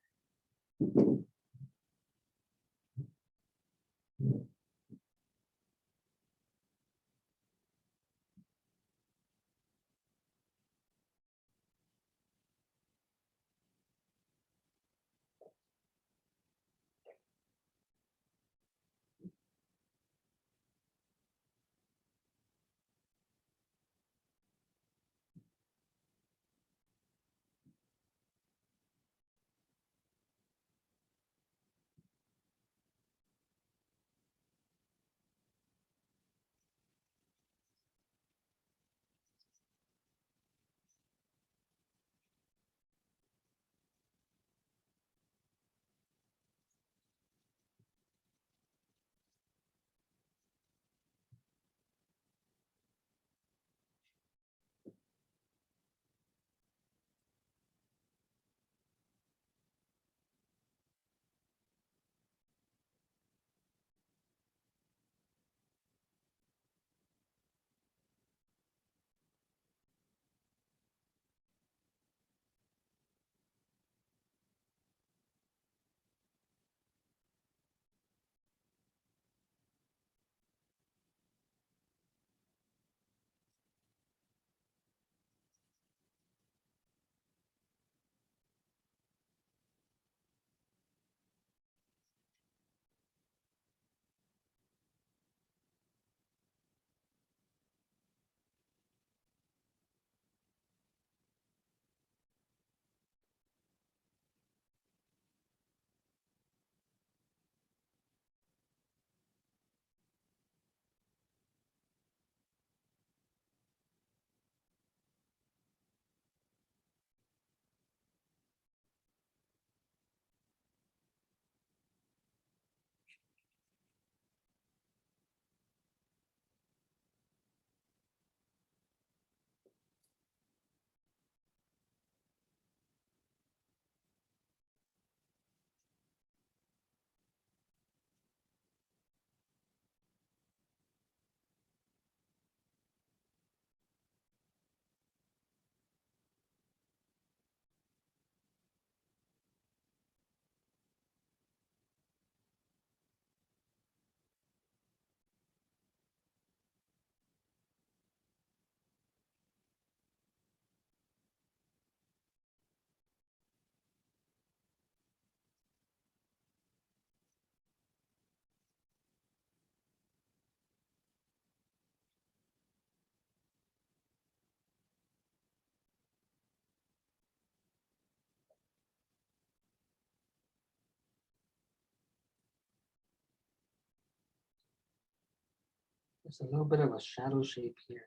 There's a little bit of a shadow shape here.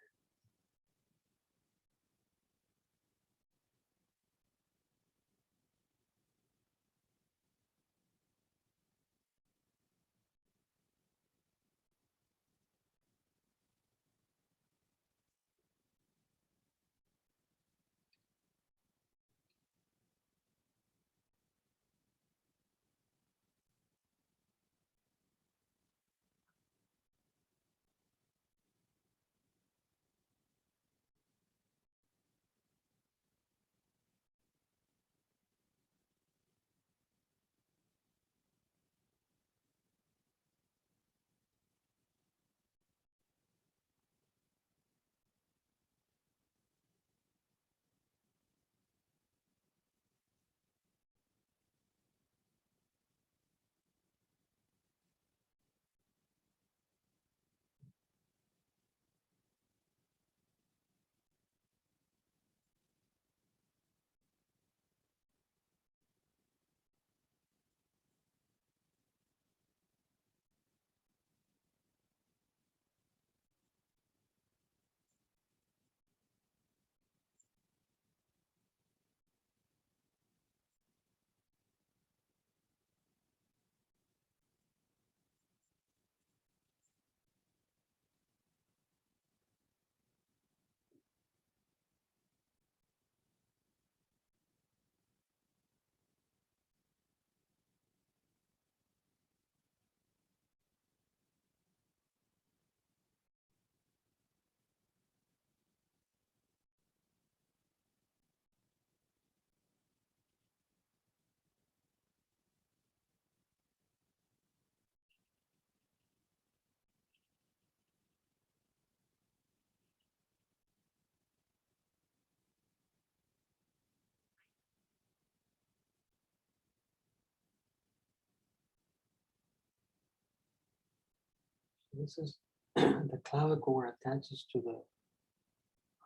This is the clavicle where it attaches to the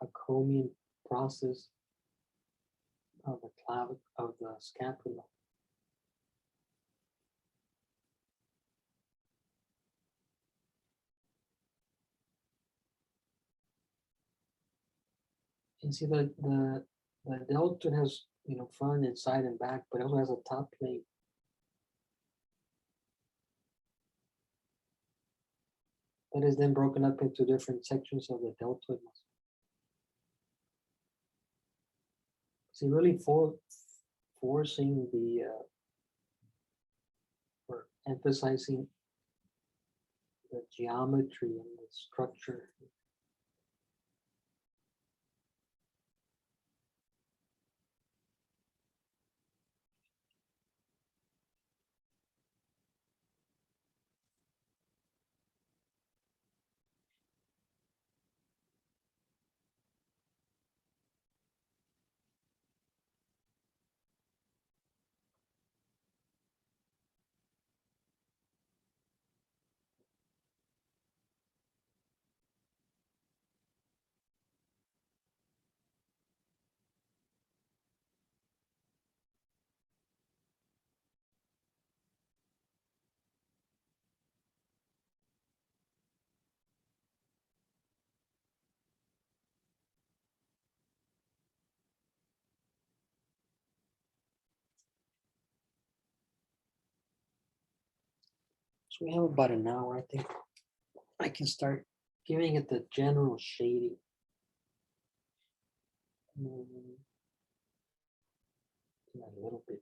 acromion process of the clavicle of the scapula. You see the deltoid has, you know, front and side and back, but it also has a top plate. That is then broken up into different sections of the deltoid muscle. See, really forcing the or emphasizing the geometry and the structure. So we have about an hour. I think I can start giving it the general shading. A little bit.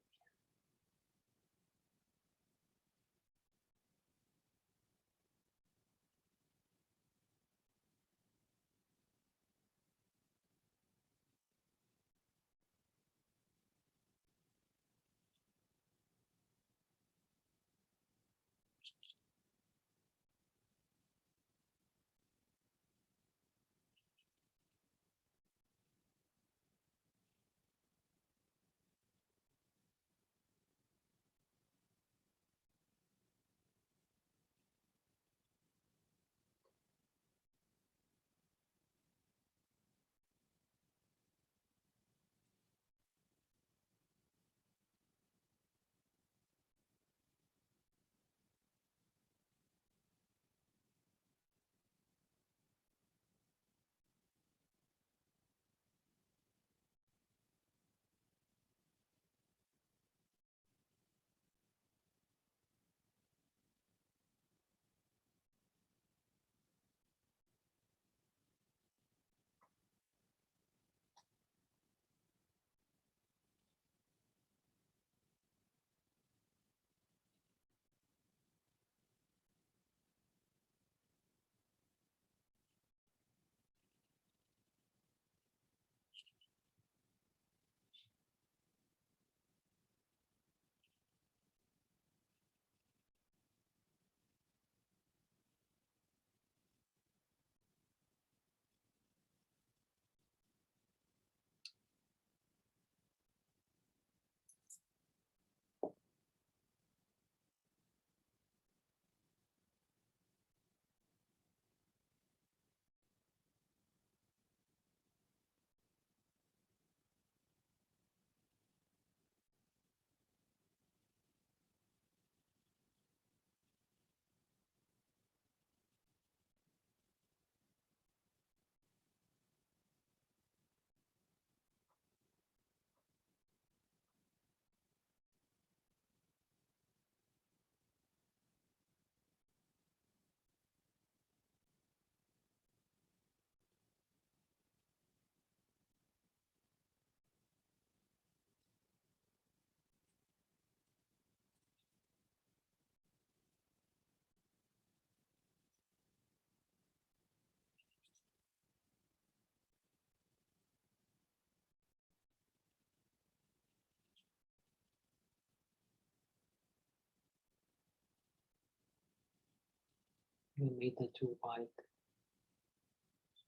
I made that too wide.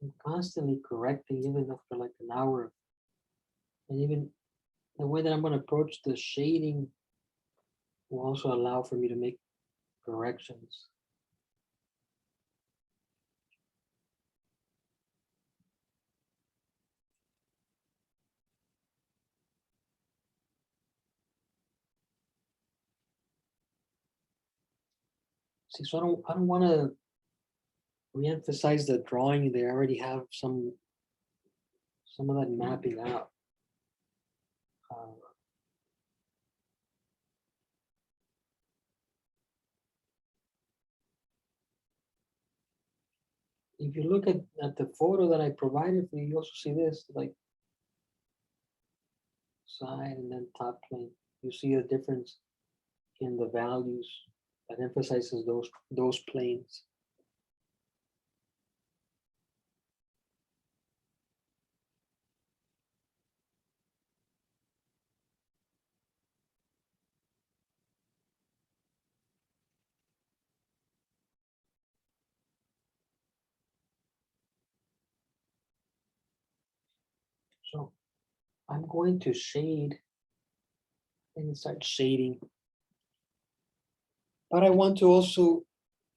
I'm constantly correcting even after like an hour. And even the way that I'm going to approach the shading will also allow for me to make corrections. See, so I don't want to re-emphasize the drawing. They already have some of that mapping out. If you look at the photo that I provided for you, you also see this, like side and then top plane. You see a difference in the values that emphasizes those planes. So I'm going to shade and start shading. But I want to also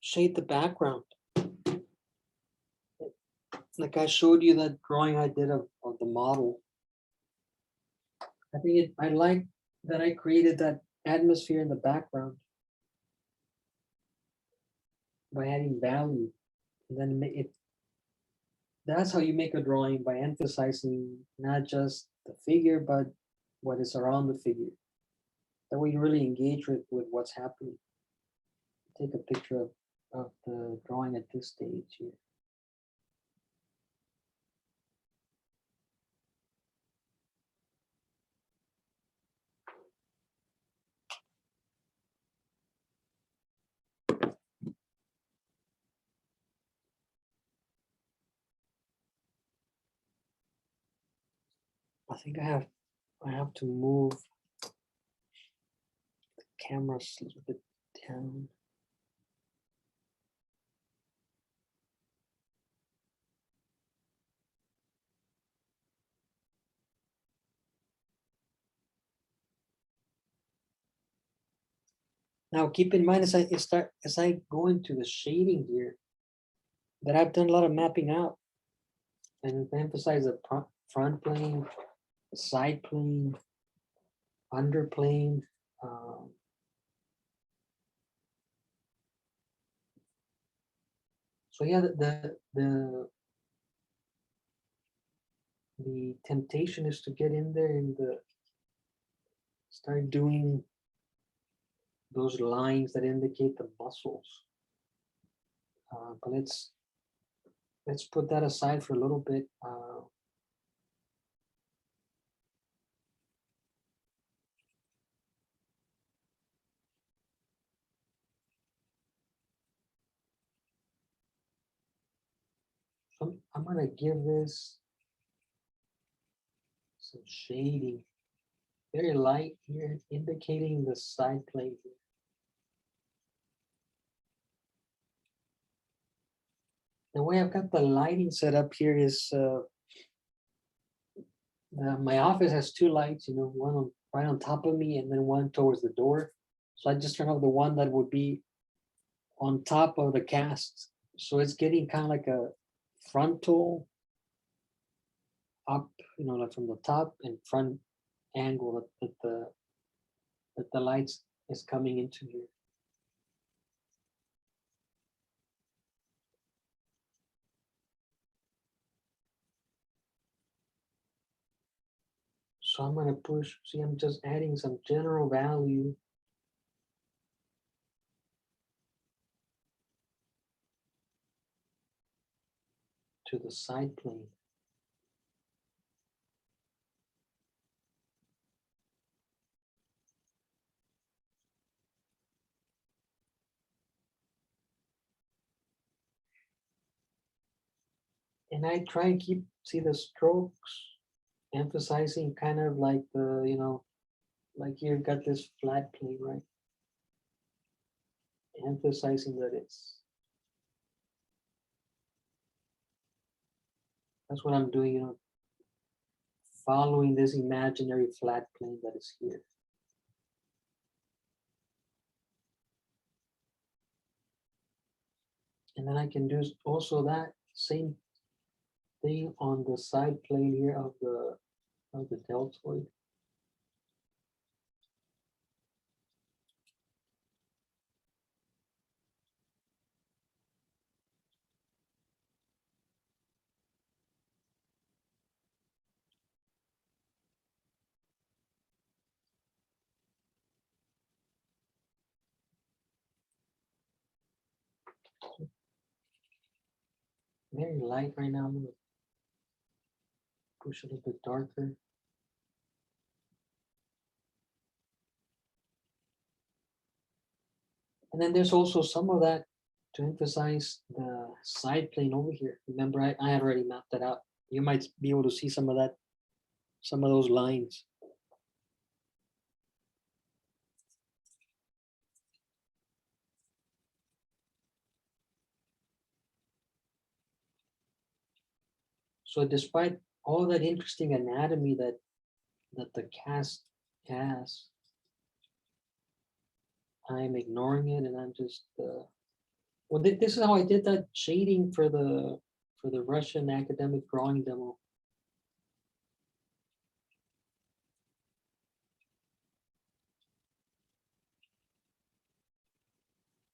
shade the background. Like I showed you that drawing I did of the model. I like that I created that atmosphere in the background by adding value. And then that's how you make a drawing, by emphasizing not just the figure, but what is around the figure. That way you really engage with what's happening. Take a picture of the drawing at this stage here. I think I have to move the camera a little bit down. Now keep in mind as I go into the shading here, that I've done a lot of mapping out and emphasize the front plane, the side plane, under plane. So yeah, the temptation is to get in there and start doing those lines that indicate the muscles. But let's put that aside for a little bit. So I'm gonna give this some shading, very light here, indicating the side plane here. The way I've got the lighting set up here is my office has two lights, one right on top of me and then one towards the door. So I just turn off the one that would be on top of the cast. So it's getting kind of like a frontal up, like from the top and front angle that the lights is coming into here. So I'm gonna push, see, I'm just adding some general value to the side plane. And I try and see the strokes, emphasizing kind of like like you've got this flat plane, right? Emphasizing that it's That's what I'm doing, you know, following this imaginary flat plane that is here. And then I can do also that same thing on the side plane here of the deltoid. Very light right now. I'm gonna push a little bit darker. And then there's also some of that to emphasize the side plane over here. Remember, I had already mapped that out. You might be able to see some of that, some of those lines. So despite all that interesting anatomy that the cast has, I'm ignoring it, and I'm just well, this is how I did that shading for the Russian academic drawing demo.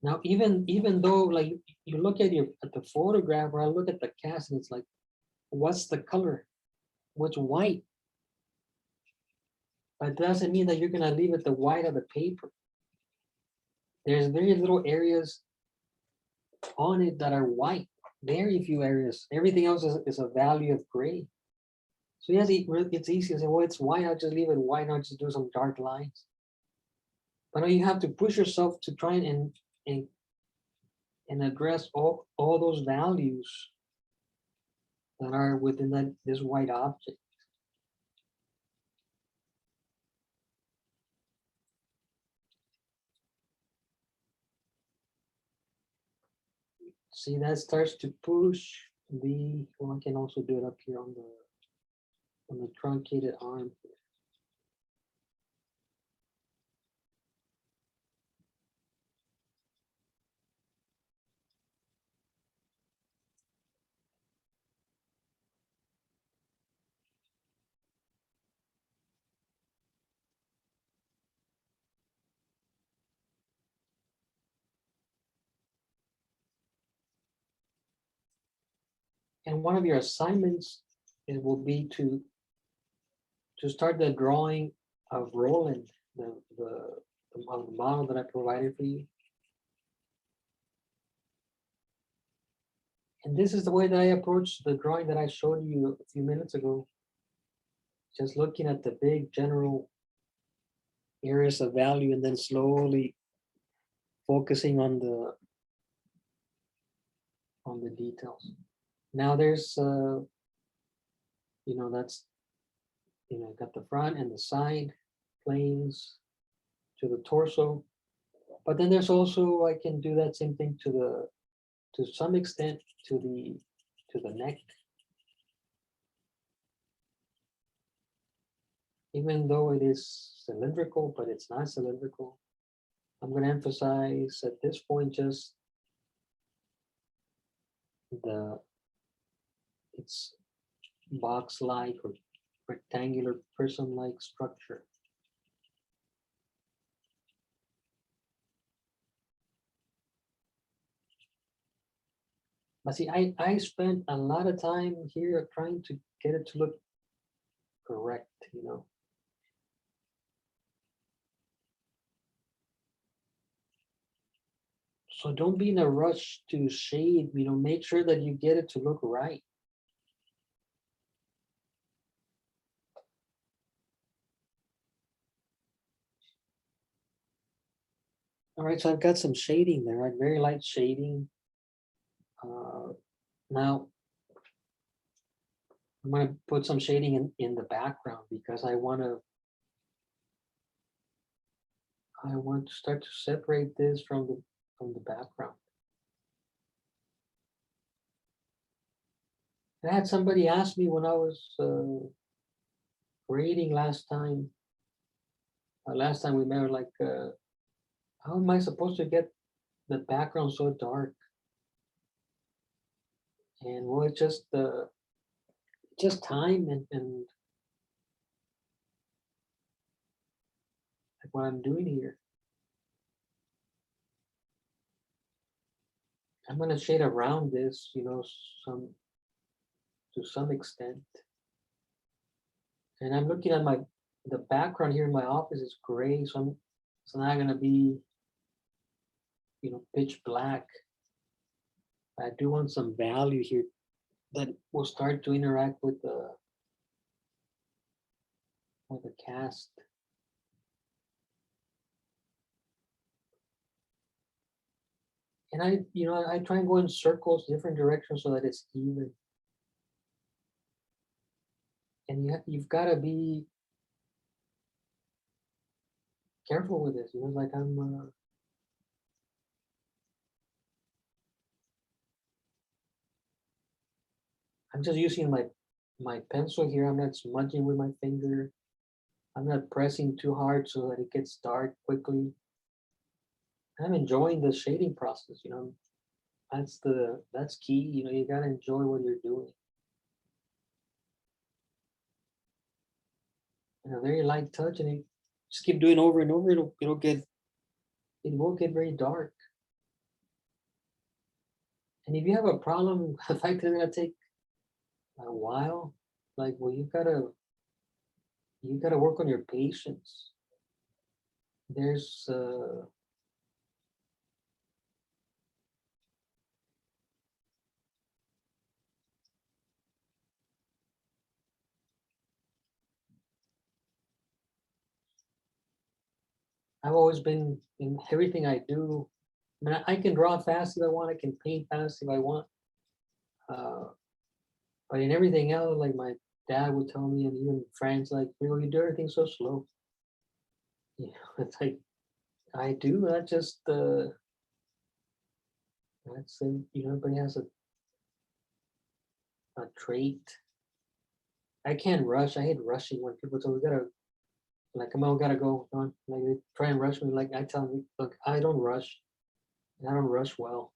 Now, even though like you look at the photograph, or I look at the cast, and it's like, what's the color? What's white? But it doesn't mean that you're gonna leave it the white of the paper. There's very little areas on it that are white. Very few areas. Everything else is a value of gray. So yes, it's easy to say, well, it's white. I'll just leave it white. I'll just do some dark lines. But you have to push yourself to try and address all those values that are within this white object. See, that starts to push well, I can also do it up here on the truncated arm. And one of your assignments, it will be to start the drawing of Roland, the model that I provided for you. And this is the way that I approach the drawing that I showed you a few minutes ago. Just looking at the big general areas of value, and then slowly focusing on the details. Now there's that's got the front and the side planes to the torso, but then there's also, I can do that same thing to some extent to the neck. Even though it is cylindrical, but it's not cylindrical. I'm going to emphasize at this point just its box-like or rectangular prism-like structure. But see, I spent a lot of time here trying to get it to look correct, So don't be in a rush to shade, make sure that you get it to look right. All right, so I've got some shading there, right? Very light shading. Now, I'm going to put some shading in the background because I want to start to separate this from the background. I had somebody ask me when I was grading last time we met, like, how am I supposed to get the background so dark? And well, it's just time and like what I'm doing here. I'm gonna shade around this, some to some extent. And I'm looking at the background here in my office is gray, so it's not gonna be, pitch black. I do want some value here that will start to interact with the cast. And I try and go in circles, different directions so that it's even. And you've got to be careful with this. Like I'm just using my pencil here. I'm not smudging with my finger. I'm not pressing too hard so that it gets dark quickly. I'm enjoying the shading process. That's key. You gotta enjoy what you're doing. And a very light touch, and you just keep doing over and over. It won't get very dark. And if you have a problem, the fact that it's gonna take a while, like, well, you gotta work on your patience. There's I've always been in everything I do. I mean, I can draw fast if I want. I can paint fast if I want. Uh, but in everything else, like my dad would tell me, and even friends, like, you do everything so slow. It's like I do. That's just that's everybody has a trait. I can't rush. I hate rushing when people tell me we gotta, like, come on, we gotta go. Come on. Like, they try and rush me. Like, I tell them, look, I don't rush. And I don't rush well.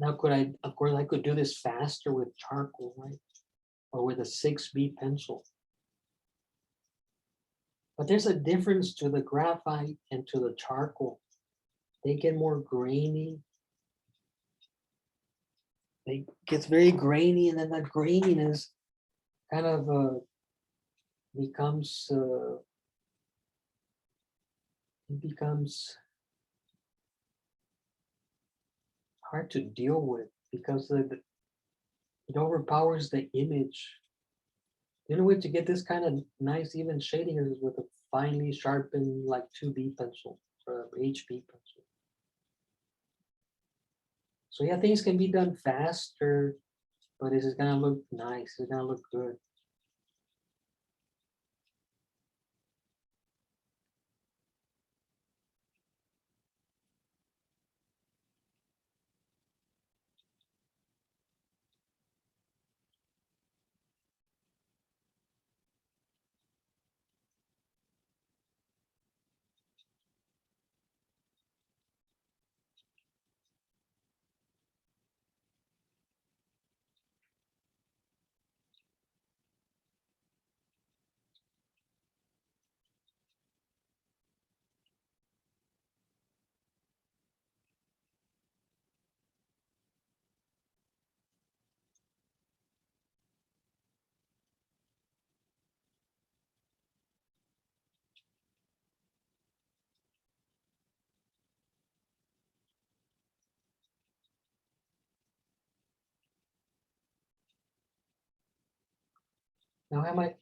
Now, of course, I could do this faster with charcoal, right? Or with a 6B pencil. But there's a difference to the graphite and to the charcoal. They get more grainy. It gets very grainy, and then that graininess kind of becomes it becomes hard to deal with because it overpowers the image. The only way to get this kind of nice even shading is with a finely sharpened, like, 2B pencil or HB pencil. So yeah, things can be done faster, but it's gonna look nice. It's gonna look good. Now, how am I,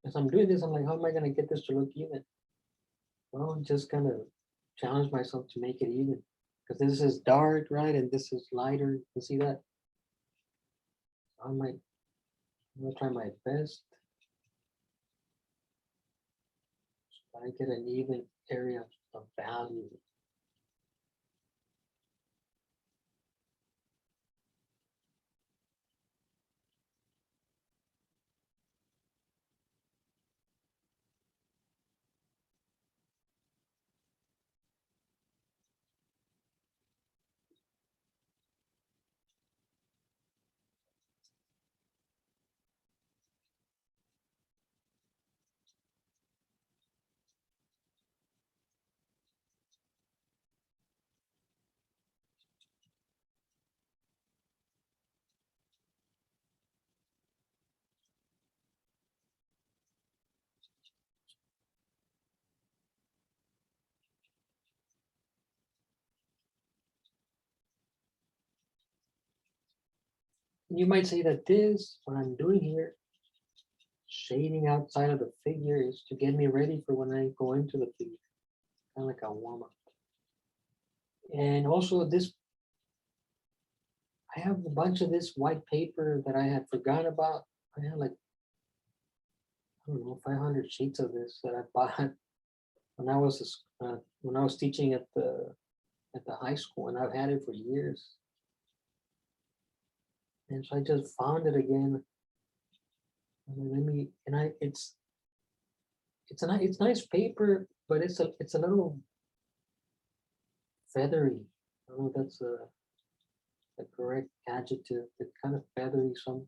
as I'm doing this, I'm like, how am I gonna get this to look even? Well, I'm just gonna challenge myself to make it even. Because this is dark, right? And this is lighter. You see that? I'm gonna try my best. So I get an even area of value. You might say that this, what I'm doing here, shading outside of the figure, is to get me ready for when I go into the figure, kind of like a warm up. And also this, I have a bunch of this white paper that I had forgotten about. I had like, I don't know, 500 sheets of this that I bought when I was teaching at the high school, and I've had it for years. And so I just found it again. It's nice paper, but it's a little feathery. I don't know if that's the correct adjective. It's kind of feathery, so I'm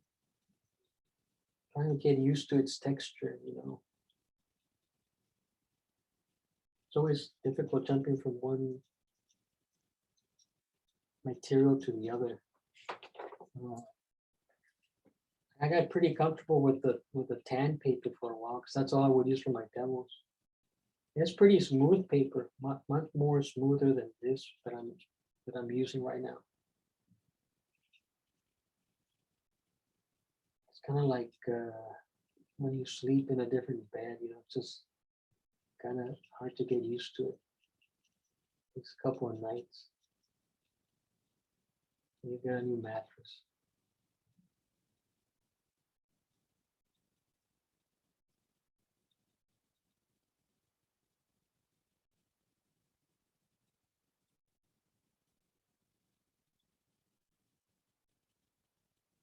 trying to get used to its texture. It's always difficult jumping from one material to the other. I got pretty comfortable with the tan paper for a while because that's all I would use for my demos. It's pretty smooth paper, much more smoother than this that I'm using right now. It's kind of like when you sleep in a different bed, it's just kind of hard to get used to it. Takes a couple of nights. You get a new mattress.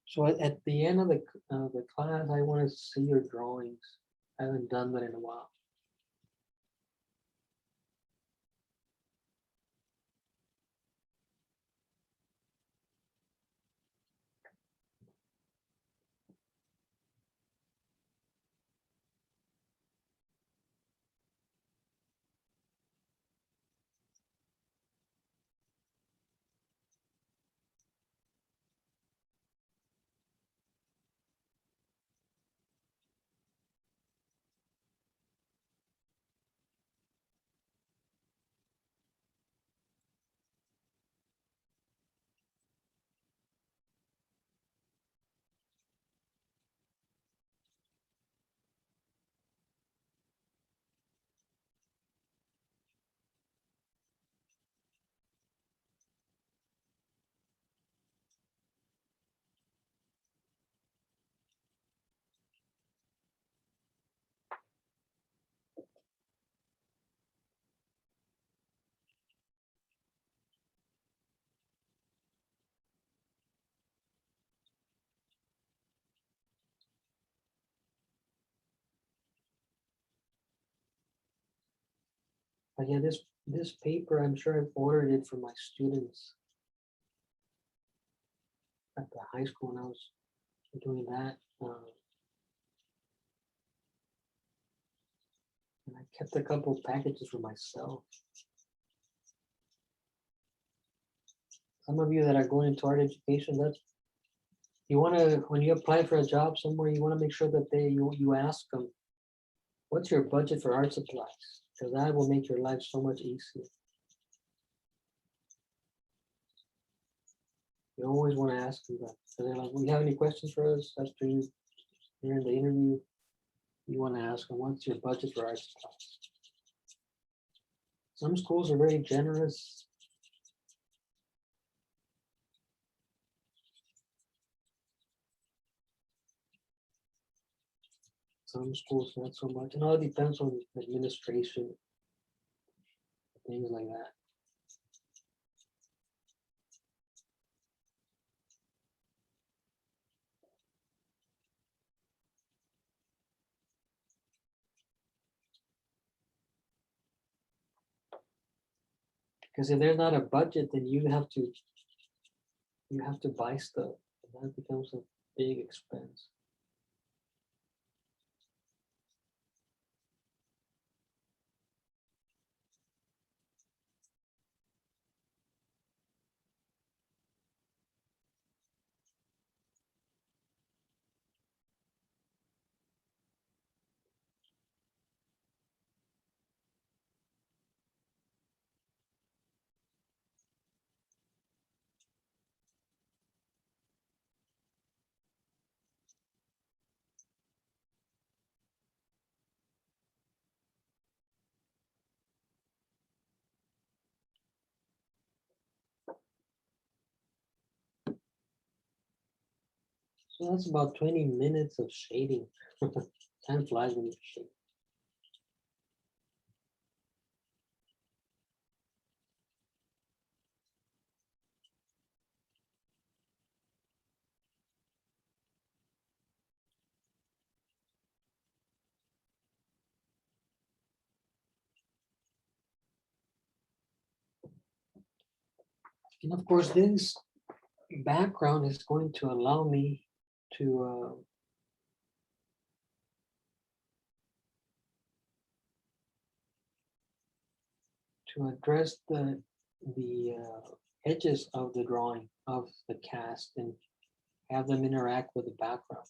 So at the end of the class, I want to see your drawings. I haven't done that in a while. But yeah, this paper, I'm sure I've ordered it for my students at the high school when I was doing that. And I kept a couple packages for myself. Some of you that are going into art education, you want to, when you apply for a job somewhere, you want to make sure that you ask them, what's your budget for art supplies? Because that will make your life so much easier. You always want to ask them that. So they're like, "We have any questions for us after you during the interview, you want to ask them, what's your budget for art supplies? Some schools are very generous. Some schools not so much. It all depends on administration, things like that. Because if there's not a budget, then you have to buy stuff. And that becomes a big expense. So that's about 20 minutes of shading. Time flies when you shade. And of course, this background is going to allow me to address the edges of the drawing of the cast and have them interact with the background.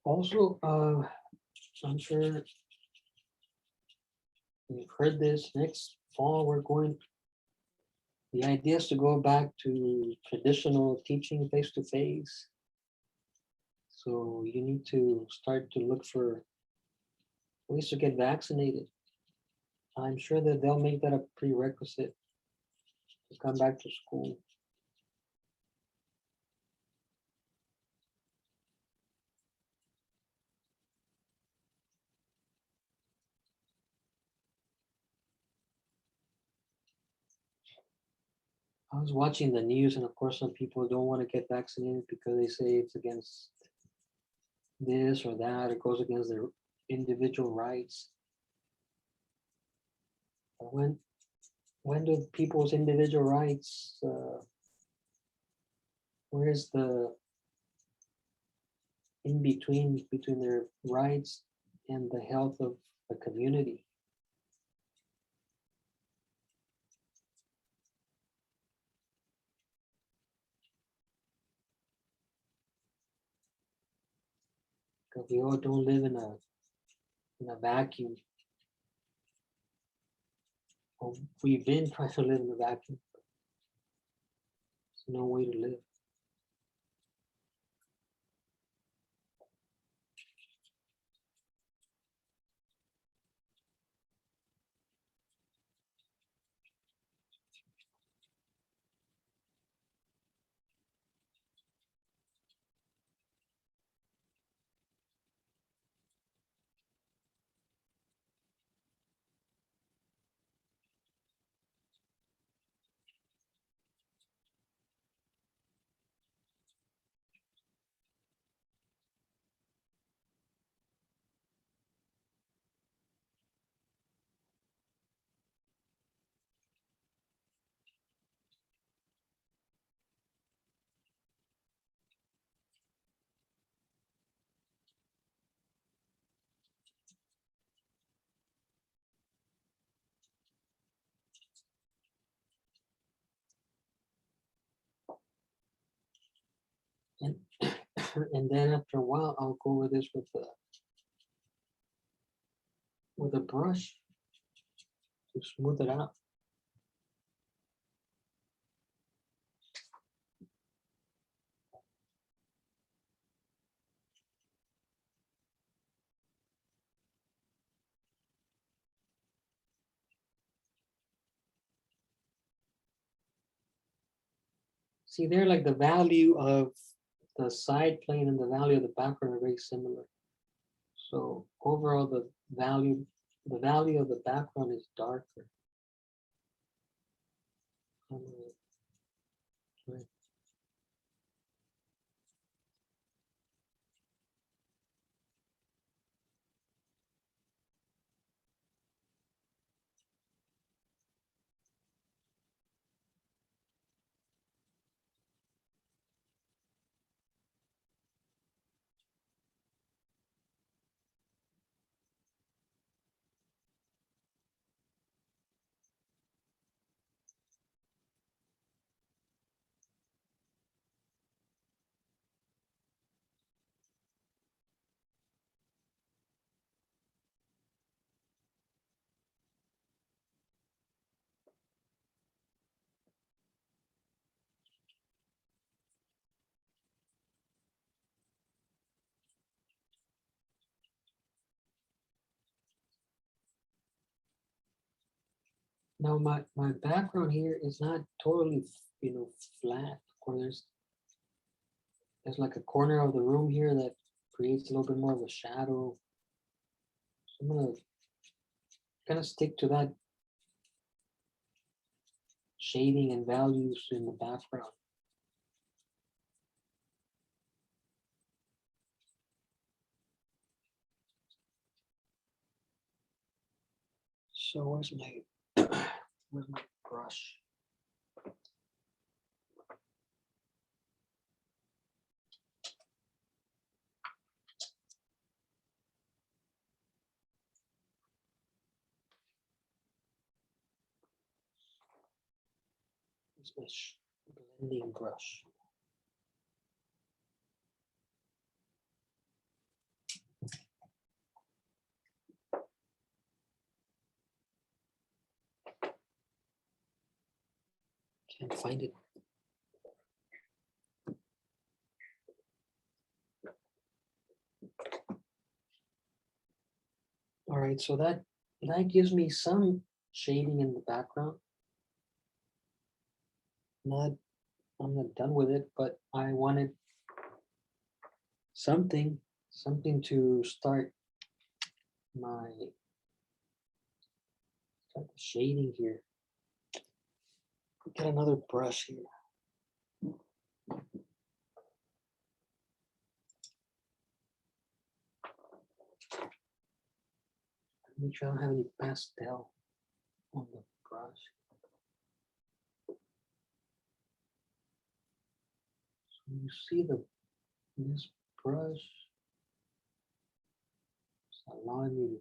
Also, I'm sure you've heard this, next fall the idea is to go back to traditional teaching face to face. So you need to start to look for ways to get vaccinated. I'm sure that they'll make that a prerequisite to come back to school. I was watching the news, and of course, some people don't want to get vaccinated because they say it's against this or that, it goes against their individual rights. But when do people's individual rights, where is the in between their rights and the health of the community? Because we all don't live in a vacuum. Well, we've been trying to live in a vacuum. There's no way to live. And and then after a while, I'll go over this with a brush to smooth it out. See there, like the value of the side plane and the value of the background are very similar. So overall, the value of the background is darker. Right. Now my background here is not totally, flat. Or there's like a corner of the room here that creates a little bit more of a shadow. So I'm gonna kind of stick to that shading and values in the background. So where's my brush? Where's my blending brush? Can't find it. All right, so that gives me some shading in the background. I'm not done with it, but I wanted something to start the shading here. Get another brush here. Make sure I don't have any pastel on the brush. So you see this brush is allowing me to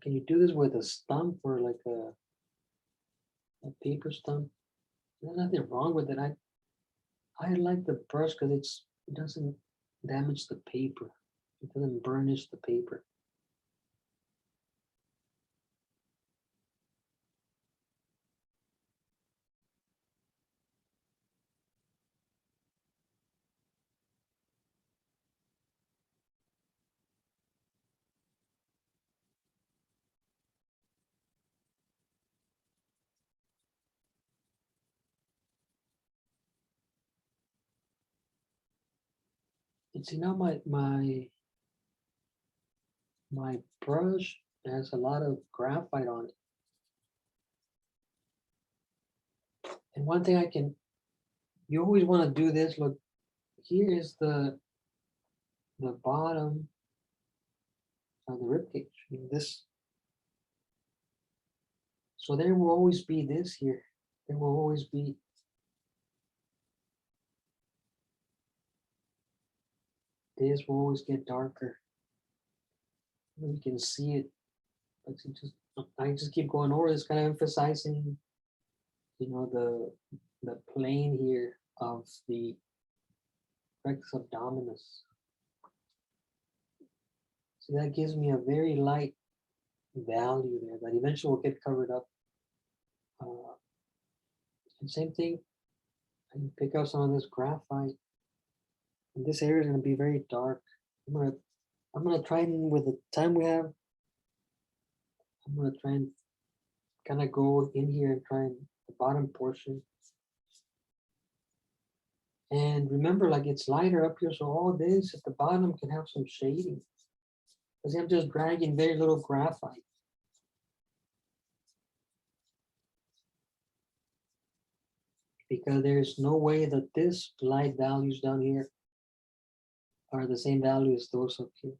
can you do this with a stump or like a paper stump? There's nothing wrong with it. I like the brush because it doesn't damage the paper. It doesn't burnish the paper. And see now my brush has a lot of graphite on it. And one thing you always want to do this, look, here is the bottom of the ribcage. This, so there will always be this here. There will always be this will always get darker. You can see it, but I just keep going over this, kind of emphasizing, the plane here of the rectus abdominis. See, that gives me a very light value there that eventually will get covered up. And same thing, I can pick up some of this graphite. And this area is going to be very dark. I'm gonna try and, with the time we have, I'm gonna try and kind of go in here and try and the bottom portion. And remember, like, it's lighter up here, so all this at the bottom can have some shading. Because I'm just dragging very little graphite. Because there's no way that this light values down here are the same value as those up here.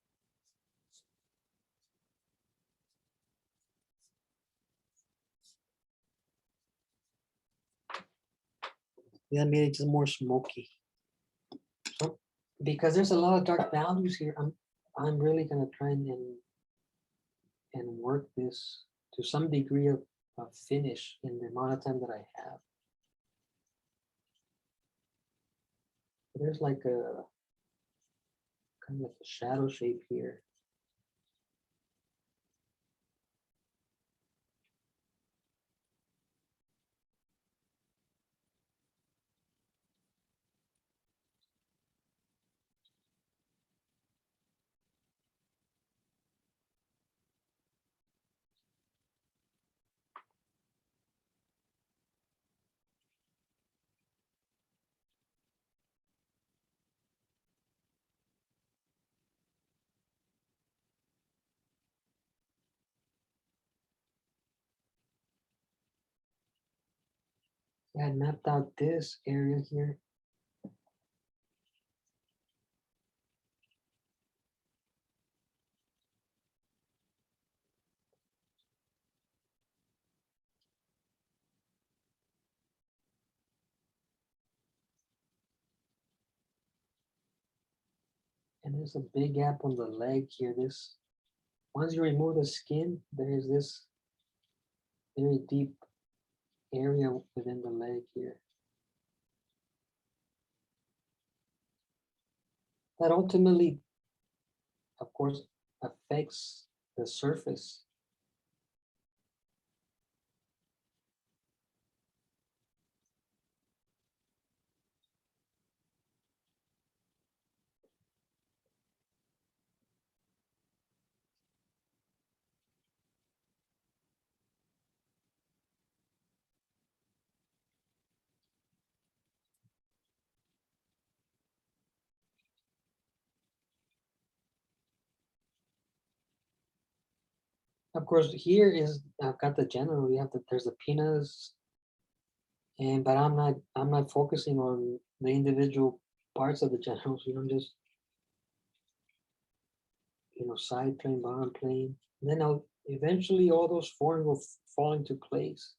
That made it just more smoky. So, because there's a lot of dark values here, I'm really gonna try and work this to some degree of finish in the amount of time that I have. There's like a kind of like a shadow shape here. I had mapped out this area here. And there's a big gap on the leg here. This, once you remove the skin, there's this very deep area within the leg here. That ultimately, of course, affects the surface. Of course, here is, I've got the general. We have there's the penis, but I'm not focusing on the individual parts of the genitals. I'm just, side plane, bottom plane. And then I'll eventually all those forms will fall into place.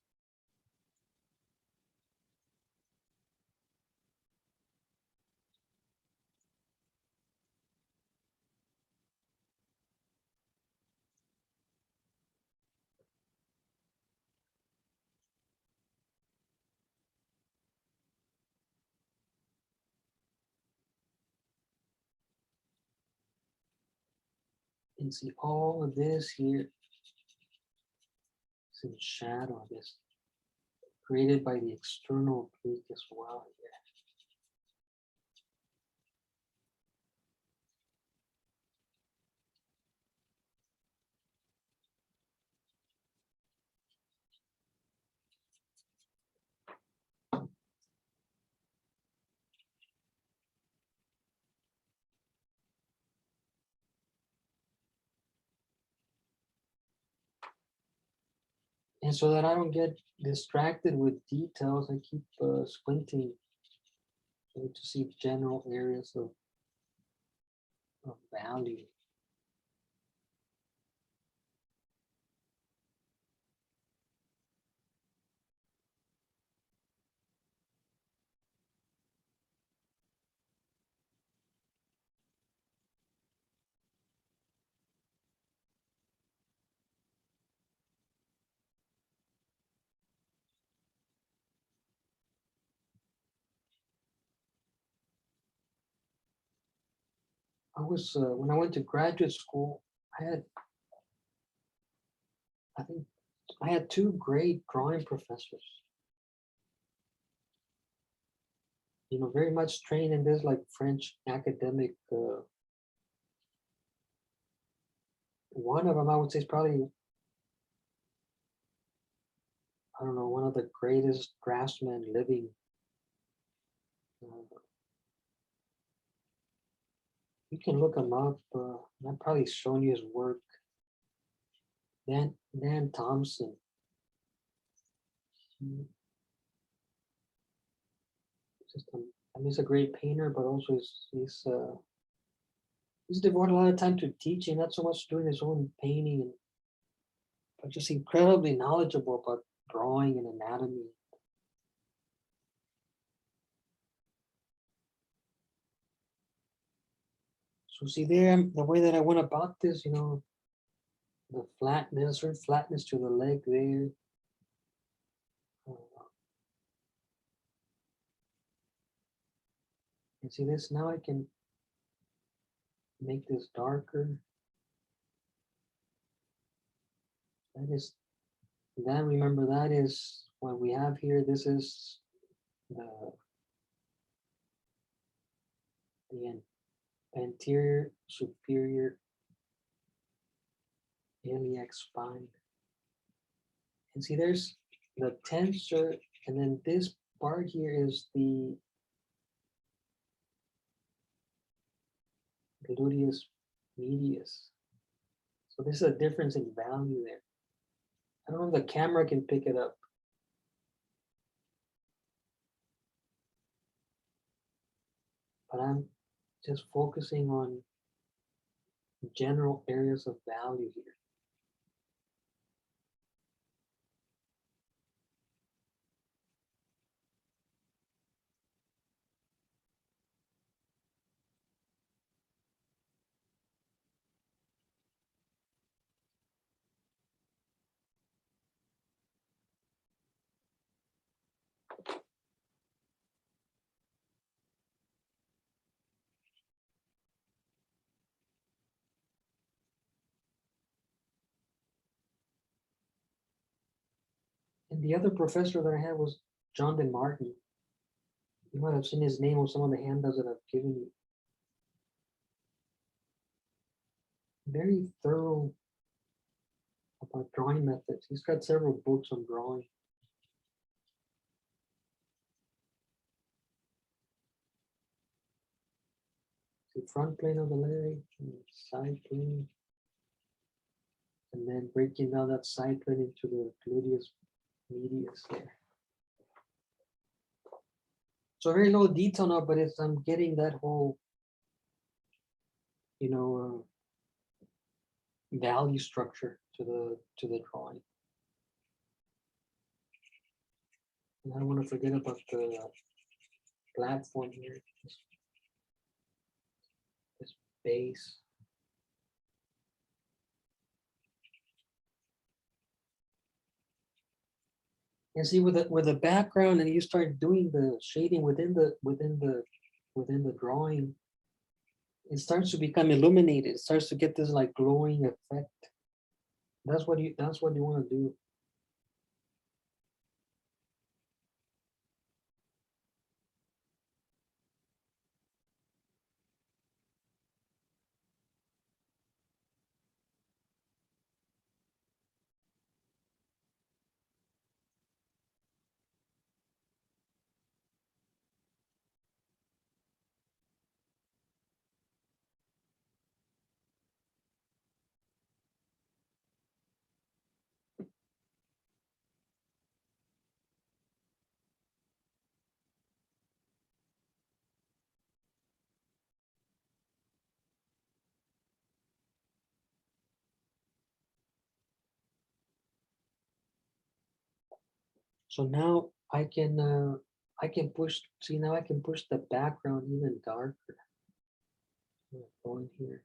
And see all of this here is in shadow, I guess, created by the external oblique as well here. And so that I don't get distracted with details, I keep squinting to see general areas of value. I was when I went to graduate school, I think I had two great drawing professors. You know, very much trained in this like French academic. One of them I would say is probably, I don't know, one of the greatest draftsmen living. Uh, you can look him up. I've probably shown you his work. Dan Thompson. He- Just I mean, he's a great painter, but also he's devoted a lot of time to teaching, not so much doing his own painting, but just incredibly knowledgeable about drawing and anatomy. So see there, the way that I went about this, you know, the flatness, certain flatness to the leg there. Uh, and see this, now I can make this darker. That is, that remember, that is what we have here. This is the anterior superior iliac spine. And see, there's the tensor, and then this part here is the gluteus medius. So this is a difference in value there. I don't know if the camera can pick it up. But I'm just focusing on general areas of value here. And the other professor that I had was John De Martin. You might have seen his name on some of the handouts that I've given you. Very thorough about drawing methods. He's got several books on drawing. The front plane of the leg, and the side plane, and then breaking down that side plane into the gluteus medius there. So very low detail now, but it's I'm getting that whole, you know, value structure to the drawing. And I don't want to forget about the platform here, this base. And see with the background, and you start doing the shading within the drawing, it starts to become illuminated. It starts to get this like glowing effect. That's what you want to do. So now I can push. See, now I can push the background even darker. Going here.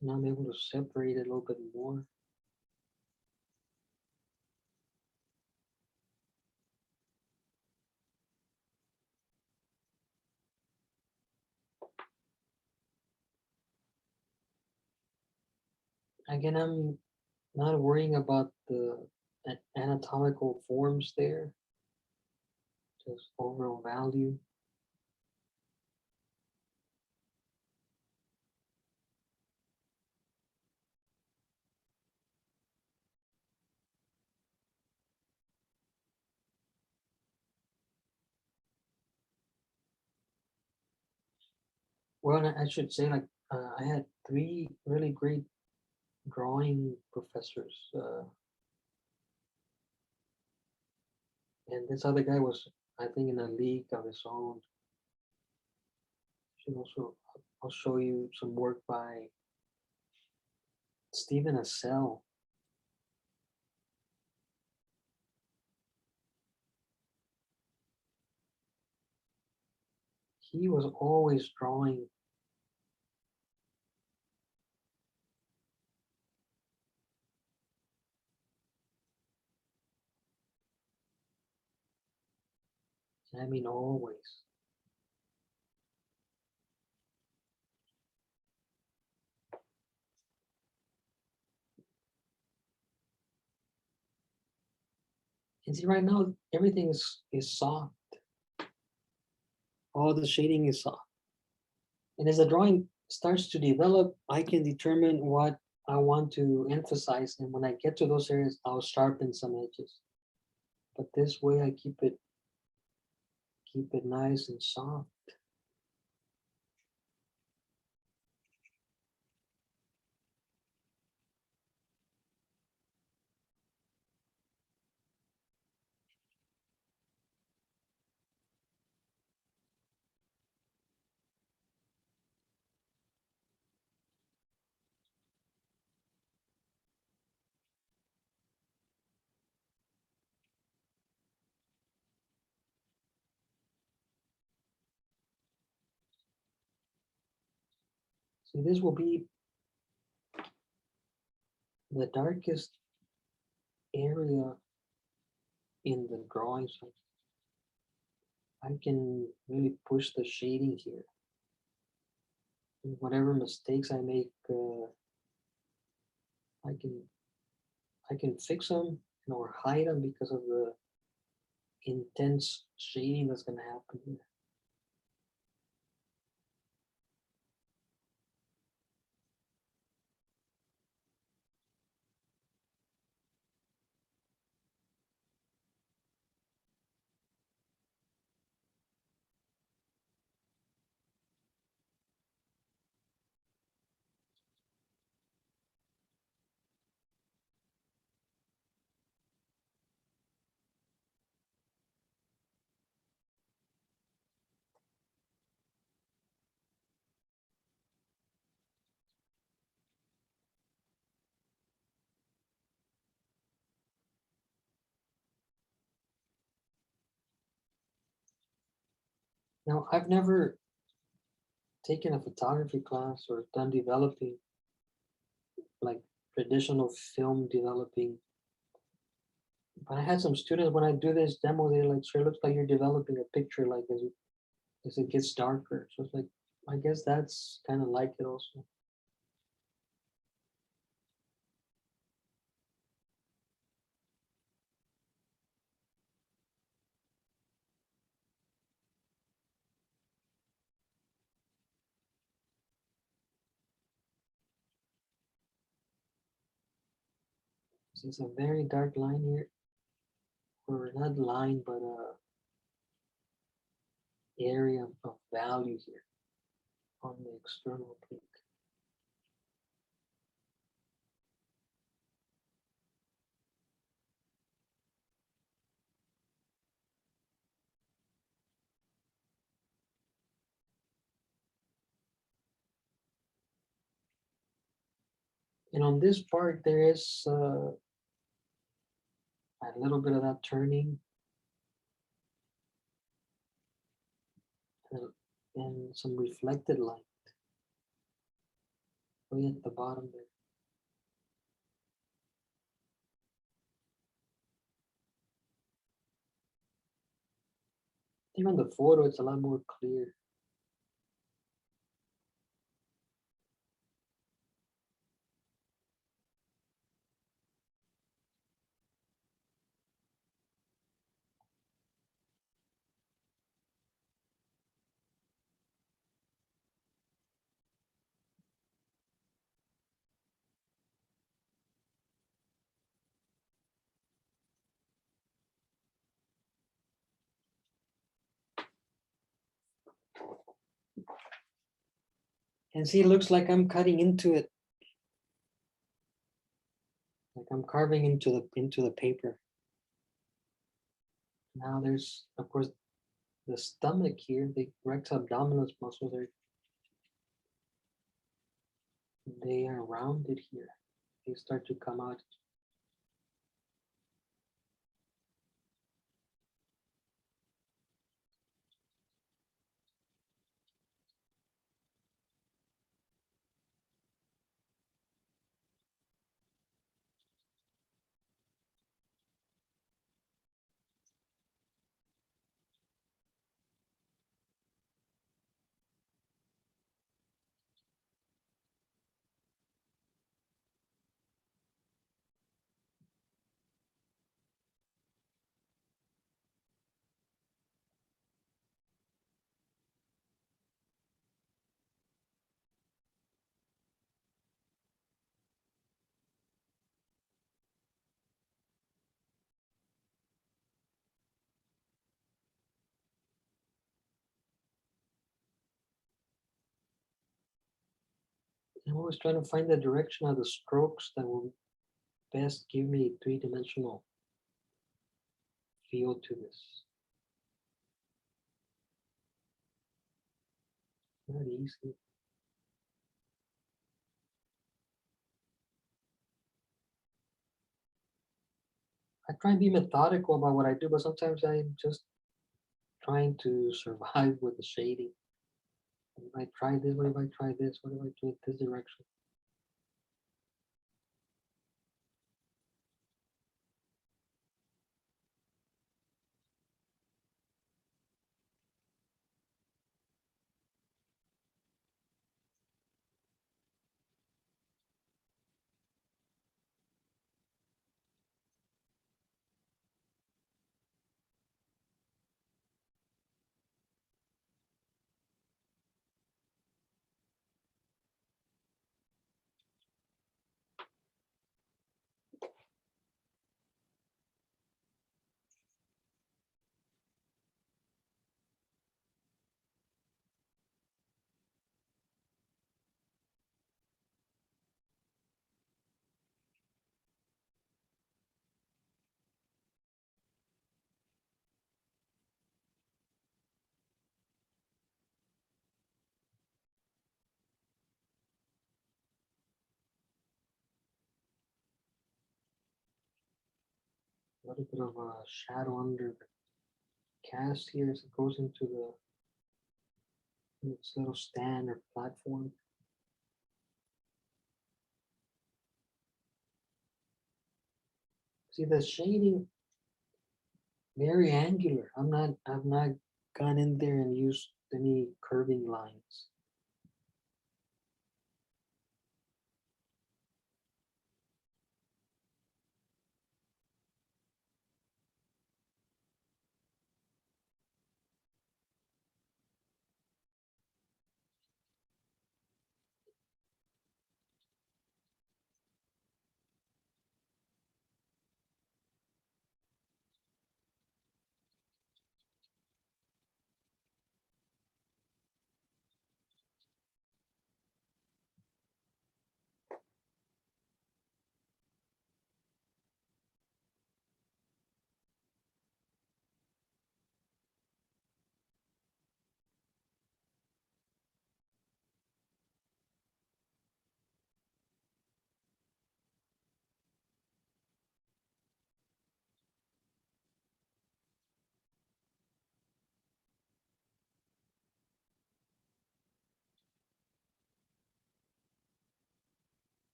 So now I'm able to separate it a little bit more. Again, I'm not worrying about the anatomical forms there, just overall value. Well, I should say, like, I had three really great drawing professors, and this other guy was, I think, in a league of his own. Should also, I'll show you some work by Stephen Assell. He was always drawing. I mean, always. And see, right now, everything is soft. All the shading is soft. And as the drawing starts to develop, I can determine what I want to emphasize. And when I get to those areas, I'll sharpen some edges. But this way I keep it nice and soft. See, this will be the darkest area in the drawing. So I can really push the shading here. And whatever mistakes I make, I can I can fix them or hide them because of the intense shading that's going to happen here. Now, I've never taken a photography class or done developing like traditional film developing. But I had some students when I do this demo, they're like, sure, looks like you're developing a picture like as it gets darker. So it's like, I guess that's kind of like it also. So it's a very dark line here, or not line, but area of value here on the external oblique. And on this part, there is a little bit of that turning and some reflected light way at the bottom there. I think on the photo, it's a lot more clear. And see, it looks like I'm cutting into it. Like I'm carving into the paper. Now there's, of course, the stomach here, the rectus abdominis muscles they are rounded here. They start to come out. I'm always trying to find the direction of the strokes that will best give me a three-dimensional feel to this. Not easy. I try and be methodical about what I do, but sometimes I'm just trying to survive with the shading. If I try this, what if I try this? What if I do it this direction? A little bit of a shadow under the cast here as it goes into its little stand or platform. See the shading, very angular. I've not gone in there and used any curving lines.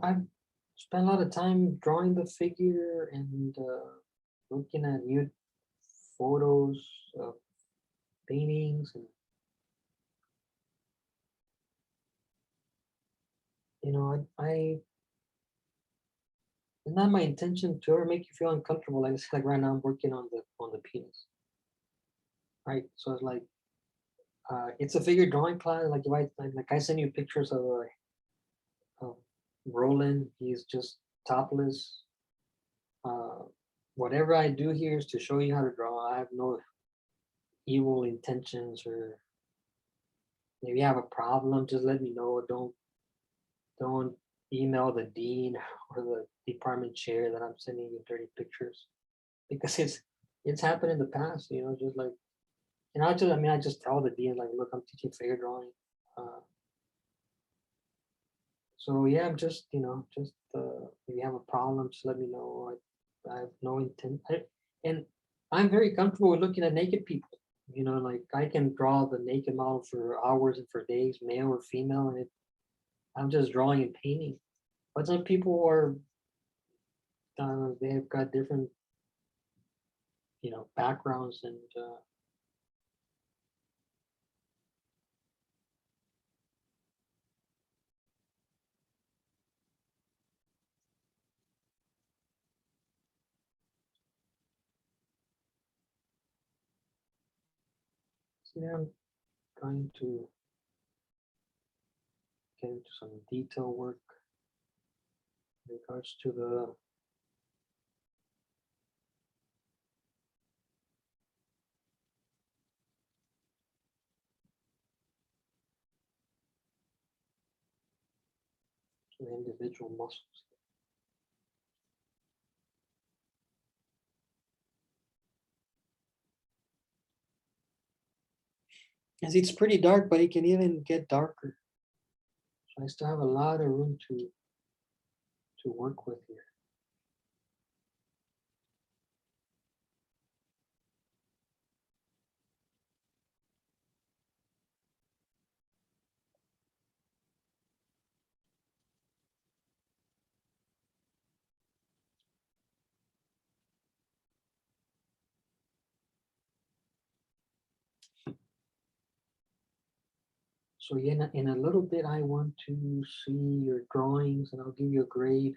I've spent a lot of time drawing the figure and looking at new photos of paintings, and I it's not my intention to ever make you feel uncomfortable. Like it's like right now I'm working on the penis, right? So it's like it's a figure drawing class. Like if I send you pictures of Roland, he's just topless. Uh, Whatever I do here is to show you how to draw. I have no evil intentions, or if you have a problem, just let me know. Don't email the dean or the department chair that I'm sending you dirty pictures, because it's happened in the past. Just like, and I just tell the dean like, look, I'm teaching figure drawing. Uh, so yeah, I'm just if you have a problem, just let me know. I have no intent, and I'm very comfortable with looking at naked people. Like I can draw the naked model for hours and for days, male or female, and I'm just drawing and painting. But some people are, they've got different, backgrounds, and so yeah, I'm trying to get into some detail work in regards to the individual muscles. As it's pretty dark, but it can even get darker. So I still have a lot of room to work with here. So yeah, in a little bit, I want to see your drawings, and I'll give you a grade.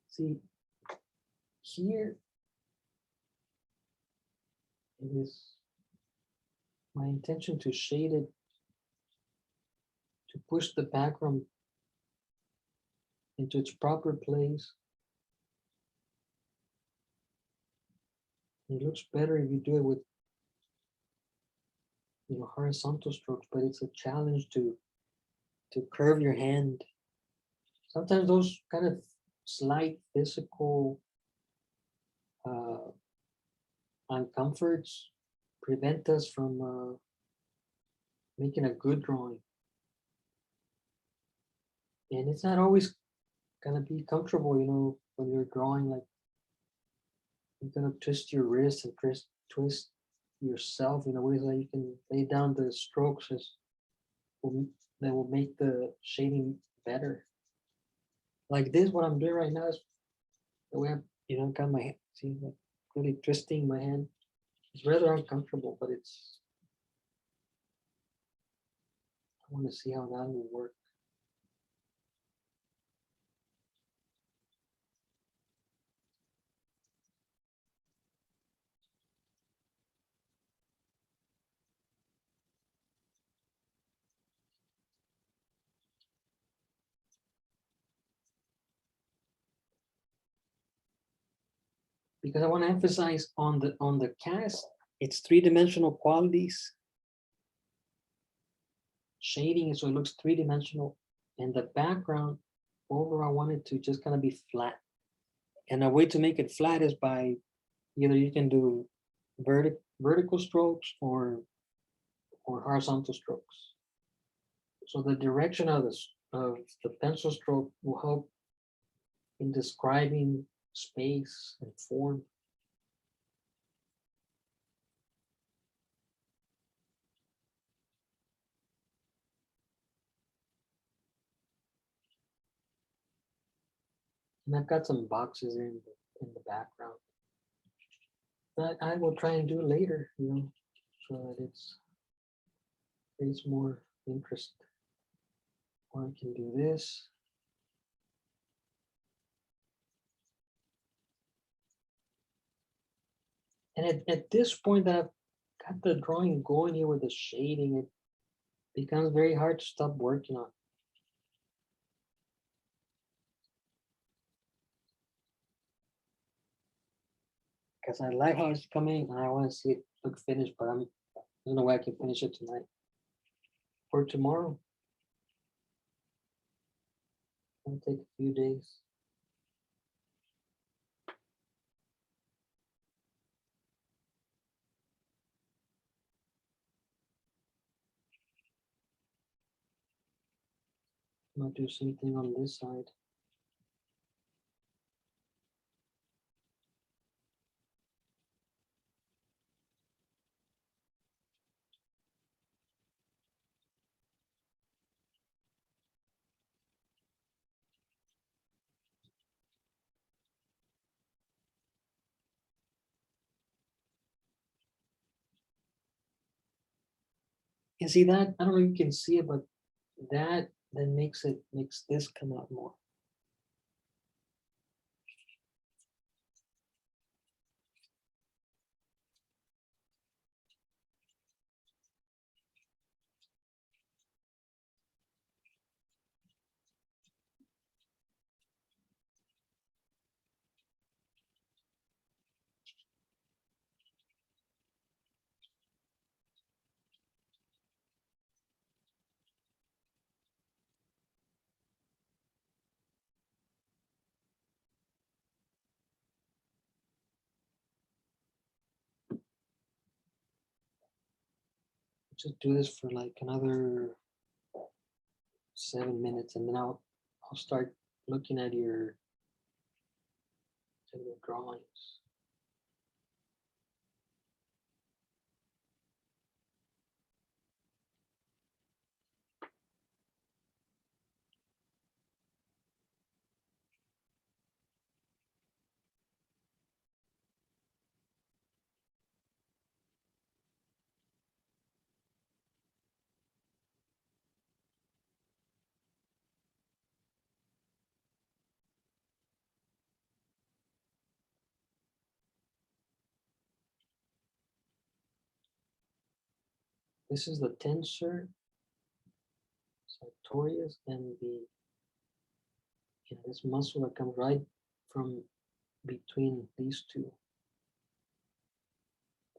See, here it is my intention to shade it, to push the background into its proper place. It looks better if you do it with horizontal strokes, but it's a challenge to curve your hand. Sometimes those kind of slight physical uh, uncomforts prevent us from making a good drawing. And it's not always gonna be comfortable, when you're drawing. Like you're gonna twist your wrist and twist yourself in a way that you can lay down the strokes that will make the shading better. Like this, what I'm doing right now is the way I'm got my hand, see, like really twisting my hand. It's rather uncomfortable, but I want to see how that will work. Because I want to emphasize on the cast, it's three-dimensional qualities. Shading so it looks three-dimensional, and the background overall I want it to just kind of be flat. And a way to make it flat is by either you can do vertical strokes or horizontal strokes. So the direction of the pencil stroke will help in describing space and form. And I've got some boxes in the background that I will try and do later, so that it's more interest. Or I can do this. And at this point that I've got the drawing going here with the shading, it becomes very hard to stop working on. Because I like how it's coming and I want to see it look finished, but there's no way I can finish it tonight. For tomorrow. It'll take a few days. I might do something on this side. You see that? I don't know if you can see it, but that then makes this come out more. Just do this for like another 7 minutes, and then I'll start looking at your drawings. This is the tensor, Sartorius, and this muscle that comes right from between these two,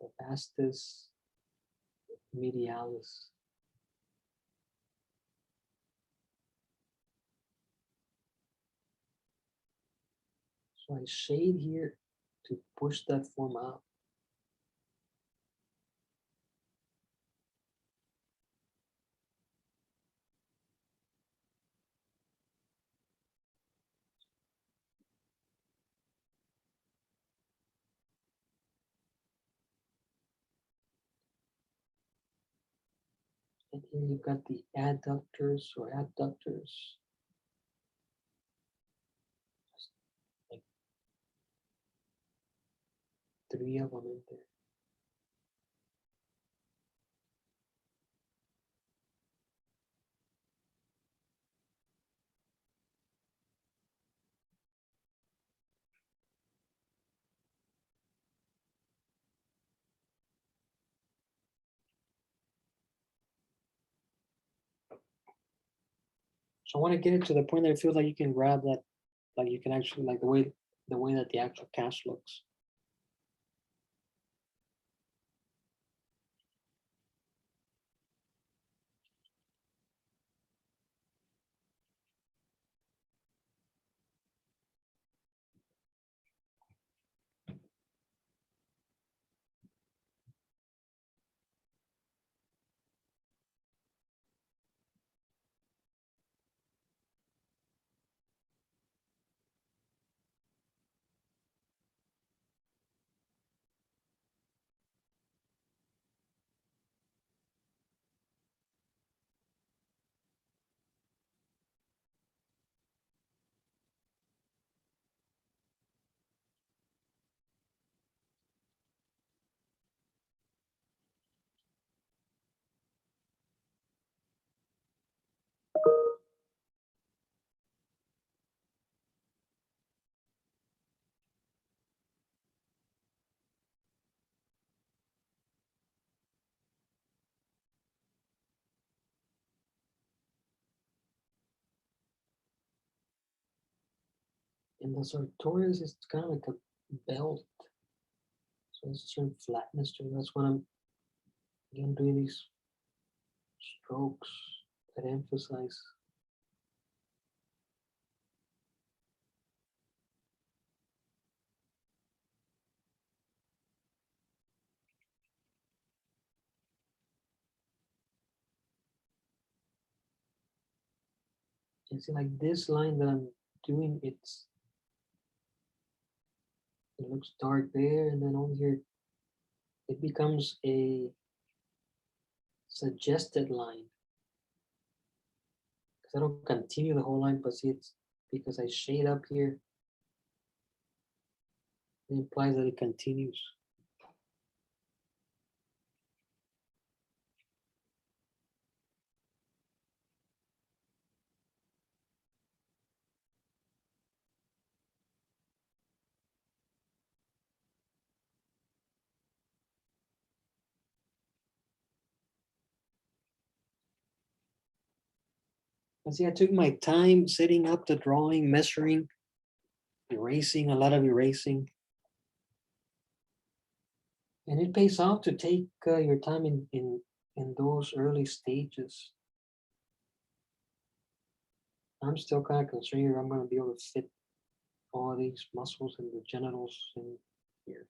the vastus medialis. So I shade here to push that form out. And here you've got the adductors or adductors. Like 3 of them in there. So I want to get it to the point that it feels like you can grab that, like you can actually, like the way that the actual cast looks. And the sartorius is kind of like a belt. So there's a certain flatness to it. That's what I'm again doing these strokes that emphasize. You see, like this line that I'm doing, it looks dark there, and then over here it becomes a suggested line. Because I don't continue the whole line, but see, it's because I shade up here, it implies that it continues. And see, I took my time setting up the drawing, measuring, erasing, a lot of erasing. And it pays off to take your time in those early stages. I'm still kind of concerned here. I'm going to be able to fit all these muscles and the genitals in here.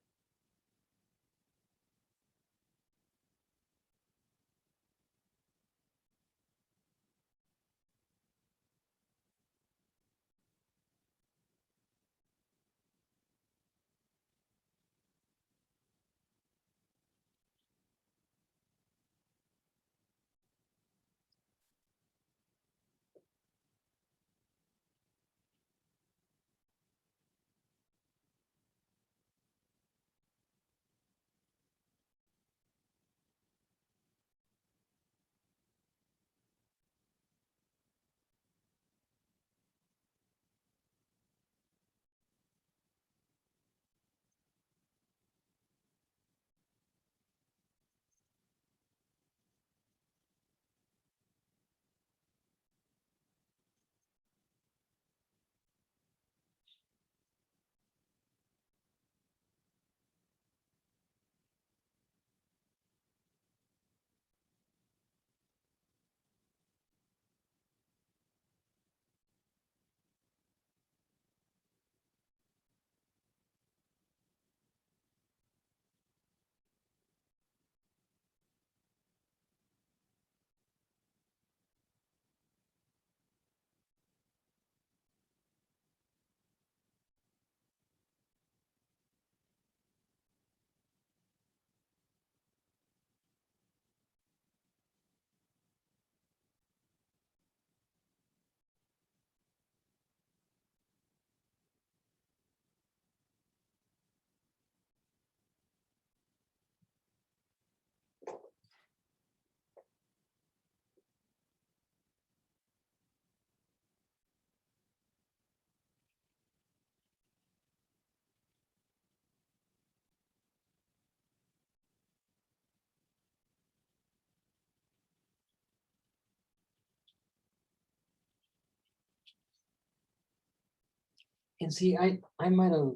And see, I might have,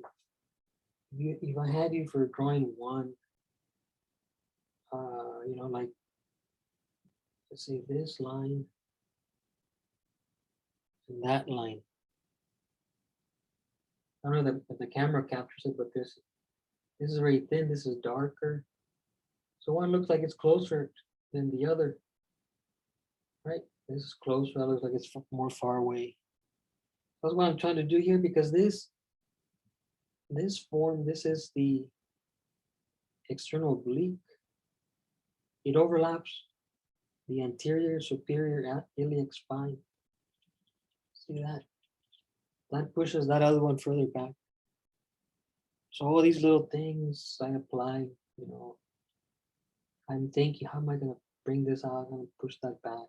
if I had you for drawing one, like, let's say this line and that line. I don't know if the camera captures it, but this is very thin, this is darker. So one looks like it's closer than the other, right? This is closer, that looks like it's more far away. That's what I'm trying to do here, because this form, this is the external oblique. It overlaps the anterior superior iliac spine. See that? That pushes that other one further back. So all these little things I apply, I'm thinking, how am I going to bring this out? I'm going to push that back.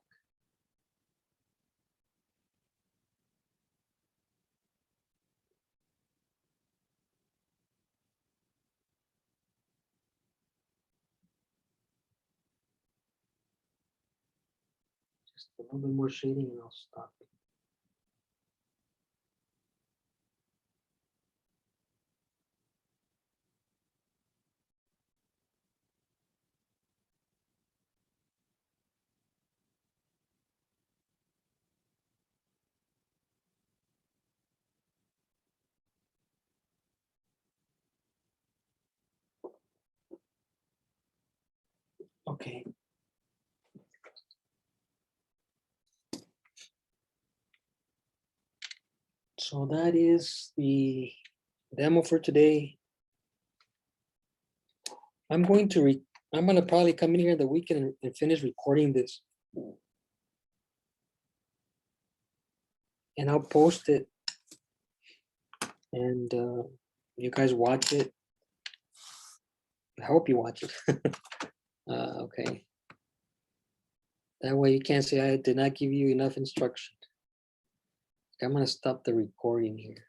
Just a little bit more shading and I'll stop. Okay. So that is the demo for today. I'm going to probably come in here the weekend and finish recording this. And I'll post it. And you guys watch it. I hope you watch it. Okay. That way you can't say I did not give you enough instruction. I'm gonna stop the recording here.